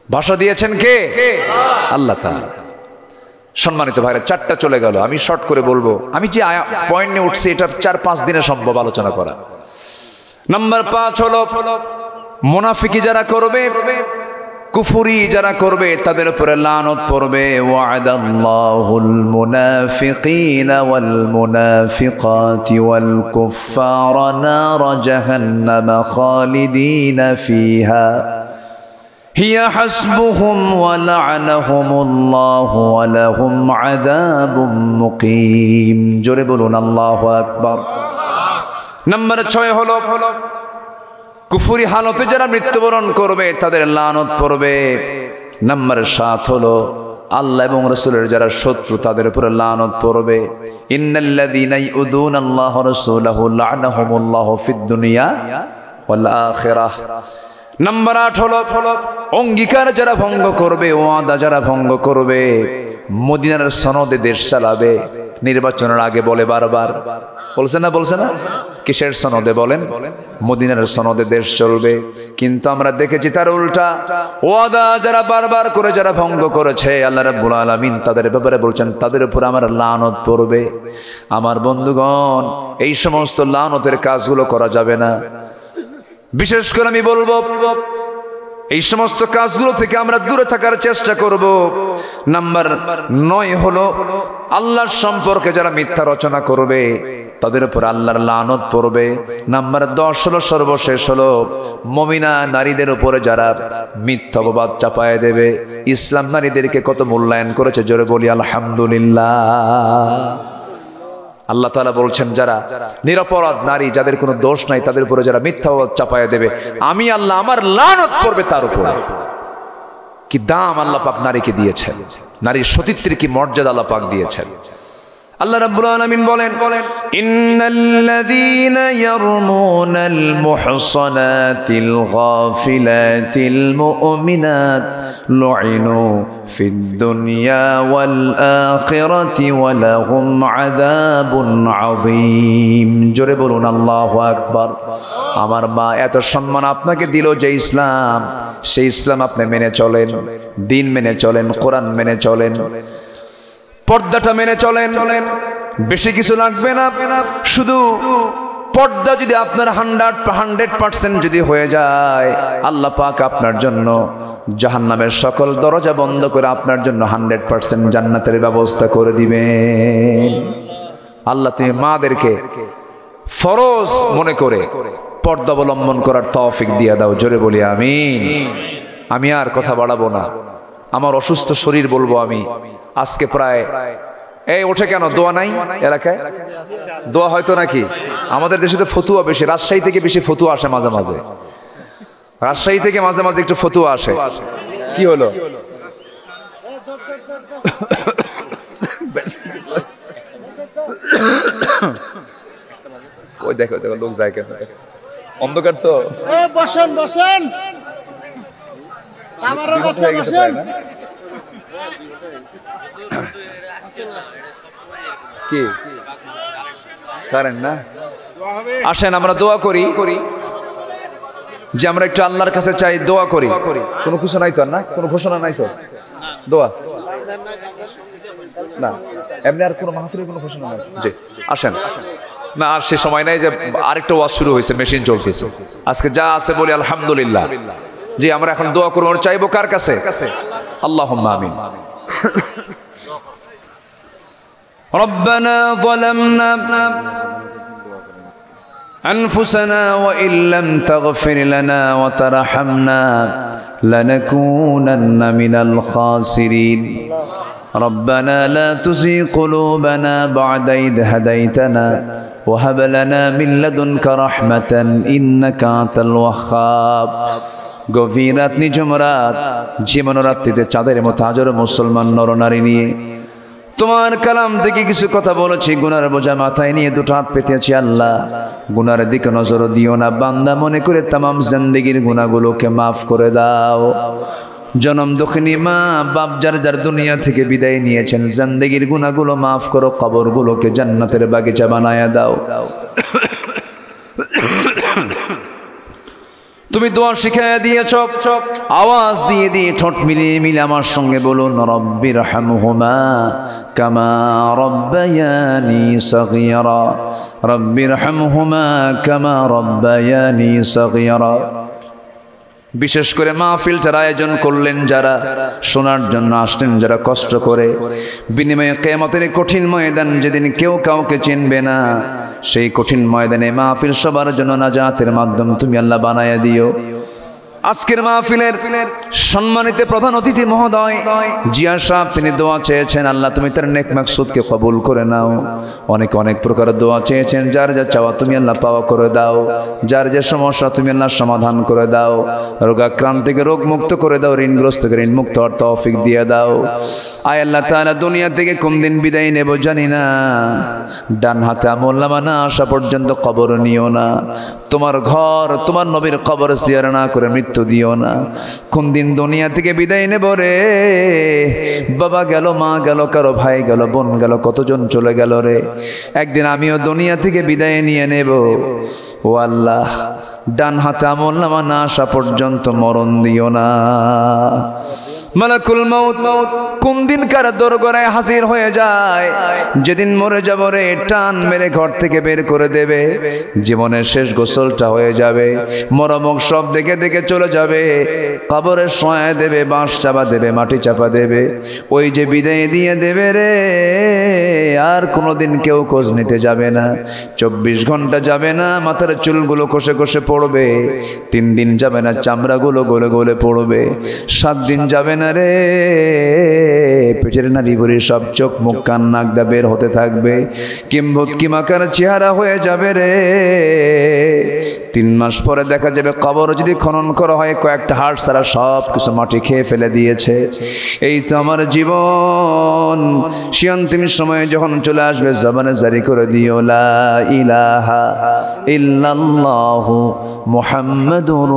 ভাষা দিয়েছেন কে? আল্লাহ তাআলা। সম্মানিত ভাইরা, 4টা চলে গেল, আমি শর্ট করে বলবো। আমি যে পয়েন্ট নিয়ে উঠছি এটা 4-5 দিনে সম্ভব আলোচনা করা। নাম্বার 5 হলো মুনাফিকি যারা করবে, কুফরি যারা করবে তাদের উপরে লানত পড়বে। ওয়া'দাল্লাহুল মুনাফিকিনা ওয়াল মুনাফিকাতি ওয়াল কুফফারা নার জাহান্নাম খালিদিনা ফিহা হিয়া হাসবুহুম ওয়া লা'নাহুমুল্লাহু ওয়া লাহুম আযাবুম মুকিম। জোরে বলুন আল্লাহু আকবার। নাম্বার 6 হলো কুফরি হালতে যারা মৃত্যুবরণ করবে তাদের লানত পড়বে। নাম্বার 7 হলো আল্লাহ এবং রাসূলের যারা শত্রু তাদের উপরে লানত পড়বে। ইন্নাল্লাযীনা ইউযুনাল্লাহ ওয়া রাসূলাহু লা'নাহুমুল্লাহু ফিদ দুনিয়া ওয়াল আখিরাহ। নাম্বার 8 হলো অঙ্গীকার যারা ভঙ্গ করবে, ওয়াদা যারা ভঙ্গ করবে, মদিনার সনদে দেশ চালাবে। নির্বাচনের আগে বলে বারবার, বলছে না? কিসের সনদে বলেন? মদিনার সনদে দেশ চলবে। কিন্তু আমরা দেখেছি তার উল্টা, ওয়াদা যারা বারবার করে যারা ভঙ্গ করেছে, আল্লাহ রাব্বুল আলামিন তাদের ব্যাপারে বলছেন তাদের উপর আমার লানত পড়বে। আমার বন্ধুগণ, এই সমস্ত লানতের কাজগুলো করা যাবে না। বিশেষ করে আমি বলবো এই সমস্ত কাজগুলো থেকে আমরা দূরে থাকার চেষ্টা করব। নাম্বার 9 হলো আল্লাহর সম্পর্কে যারা মিথ্যা রচনা করবে তাদের উপর আল্লাহর লানত পড়বে। নাম্বার 10 হলো সর্বশেষ হলো মুমিনা নারীদের উপরে যারা মিথ্যা অপবাদ চাপায় দেবে। ইসলাম নারীদেরকে কত মূল্যায়ন করেছে, জোরে বলি আলহামদুলিল্লাহ। আল্লাহ তাআলা বলছেন যারা নিরপরাধ নারী, যাদের কোনো দোষ নাই, তাদের উপরে যারা মিথ্যা চাপায়া দেবে, আমি আল্লাহ আমার লানত পড়বে তার উপরে। কি দাম আল্লাহ পাক নারীকে দিয়েছেন, নারীর সতীত্বের কি মর্যাদা আল্লাহ পাক দিয়েছেন। আল্লাহ রাব্বুল আলামিন বলেন, ইন্নাল্লাযীনা ইয়ারমুনাল মুহসানাতিল গাফিলাতিল মুমিনাত লুইনু ফিদ দুনিয়া ওয়াল আখিরাতি ওয়া লাহুম আযাবুন আযীম। জোরে বলুন আল্লাহু আকবার। আমার মা এত সম্মান আপনাকে দিল যে ইসলাম, সেই ইসলাম আপনি মেনে চলেন, দিন মেনে চলেন, কোরআন মেনে চলেন, পর্দাটা মেনে চলেন, বেশি কিছু লাগবে না। শুধু পর্দা যদি আপনার 100% যদি হয়ে যায়, আল্লাহ পাক আপনার জন্য জাহান্নামের সকল দরজা বন্ধ করে আপনার জন্য 100% জান্নাতের ব্যবস্থা করে দিবেন। আল্লাহ তুমি মাদেরকে ফরজ মনে করে পর্দা অবলম্বন করার তৌফিক দিয়ে দাও। জোরে বলি আমিন। আমি আর কথা বাড়াবো না, আমার অসুস্থ শরীর বলবো আমি। আজকে প্রায় এই ওঠে কেন, দোয়া নাই এলাকায়? দোয়া হয়তো নাকি আমাদের দেশে তো ফতুয়া বেশি, রাজশাহী থেকে বেশি ফতুয়া আসে মাঝে মাঝে, রাজশাহী থেকে মাঝে মাঝে একটু ফতুয়া আসে। কি হলো? ওই দেখো দেখো লোক যায় কেন, অন্ধকার তো। বসেন বসেন, আমারও বসে বসেন। কি করেন না? আসেন আমরা দোয়া করি যে আমরা একটু আল্লাহর কাছে চাই, দোয়া করি। কোনো কিছু নাই তো না, কোনো ঘোষণা নাই তো, দোয়া না, এমনি আর কোনো মাহফিলের কোনো ঘোষণা নাই। জি আসেন না, আর সে সময় নাই যে আরেকটা ওয়াজ শুরু হয়েছে, মেশিন চলতেছে। আজকে যা আছে বলি আলহামদুলিল্লাহ। জি আমরা এখন দোয়া করবো, আমরা চাইবো কার কাছে? আল্লাহুম্মা আমিন। ربنا ظلمنا أنفسنا وإن لم تغفر لنا وترحمنا لنكونن من الخاسرين ربنا لا تزغ قلوبنا بعد إذ هديتنا وهب لنا من لدنك رحمة إنك أنت الوهاب। গভীর রাত, নিঝুম রাত, জীবন রাত্রিতে চাঁদের মতো হাজারো মুসলমান নরনারী নিয়ে তোমার কালাম থেকে কিছু কথা বলেছি, গুনার বোঝা মাথায় নিয়ে দুটো হাত পেতেছি। আল্লাহ গুনার দিকে নজর দিও না, বান্দা মনে করে তামাম জিন্দেগির গুনাহগুলোকে মাফ করে দাও। জনম দুঃখিনী মা বাপ যার যার দুনিয়া থেকে বিদায় নিয়েছেন, জিন্দেগির গুনাহগুলো মাফ করো, কবরগুলোকে জান্নাতের বাগিচা বানায়া দাও। তুমি দোয়া শিখাইয়া দিয়েছ, আওয়াজ দিয়ে দিয়ে ঠোঁট মিলিয়ে মিলে আমার সঙ্গে বলুন, রব্বিরহামহুমা কামা রব্বায়ানি সগীরা, রব্বিরহামহুমা কামা রব্বায়ানি সগীরা। বিশেষ করে মাহফিলটার আয়োজন করলেন যারা, শোনার জন্য আসলেন যারা কষ্ট করে, বিনিময়ে কিয়ামতের কঠিন ময়দান যেদিন কেউ কাউকে চিনবে না, সেই কঠিন ময়দানে মাহফিল সবার জন্য নাজাতের মাধ্যম তুমি আল্লাহ বানায়া দিও। আজকের মাহফিলের সম্মানিত প্রধান অতিথি মহোদয় জিয়া সাহেব, তিনি দোয়া চেয়েছেন, আল্লাহ তুমি তার নেক মাকসুদকে কবুল করে নাও। অনেক অনেক প্রকার দোয়া চেয়েছেন, যার যা চাওয়া তুমি আল্লাহ পাওয়া করে দাও, যার যে সমস্যা তুমি আল্লাহ সমাধান করে দাও, রোগাক্রান্তিকে রোগ মুক্ত করে দাও, ঋণগ্রস্তকে ঋণ মুক্ত হওয়ার তৌফিক দিয়ে দাও। আয় আল্লাহ তাআলা, দুনিয়া থেকে কোন দিন বিদায় নেব জানি না, ডান হাতে আমলনামা না আসা পর্যন্ত কবর নিও না, তোমার ঘর তোমার নবীর কবর জিয়ারত না করে মৃত্যু দিও না। কোন দিন দুনিয়া থেকে বিদায় নেব রে, বাবা গেল, মা গেল, কারো ভাই গেল, বোন গেল, কতজন চলে গেল রে, একদিন আমিও দুনিয়া থেকে বিদায় নিয়ে নেব। ও আল্লাহ, ডান হাতে আমলনামা না আসা পর্যন্ত মরণ দিও না। মালাকুল মাউত কোন দিন কার দরগড়ায় হাজির হয়ে যায়, যেদিন মরে যাব রে, টান মেরে ঘর থেকে বের করে দেবে, জীবনের শেষ গোসলটা হয়ে যাবে, মরমক সব দেখে দেখে চলে যাবে, কবরে শোয়া দেবে, বাঁশ চাপা দেবে, মাটি চাপা দেবে, ওই যে বিদায় দিয়ে দেবে রে, আর কোনোদিন কেউ খোঁজ নিতে যাবে না, 24 ঘন্টা যাবে না, মাথার চুলগুলো কষে কষে পড়বে, 3 দিন যাবে না, চামড়াগুলো গলে গলে পড়বে, 7 দিন যাবে না রে, পেটের নারী ভুড়ি সব চোখ মুখ কান নাক দা বের হতে থাকবে, কিম্ভূত কিমাকার চেহারা হয়ে যাবে রে। 3 মাস পরে দেখা যাবে কবর যদি খনন করা হয় কয়েকটা হাড় ছাড়া সব কিছু মাটি খেয়ে ফেলে দিয়েছে। এই তো আমার জীবন। সে অন্তিম সময়ে যখন চলে আসবে জবানে জারি করে দিও লা ইলাহা ইল্লাল্লাহু মুহাম্মাদুর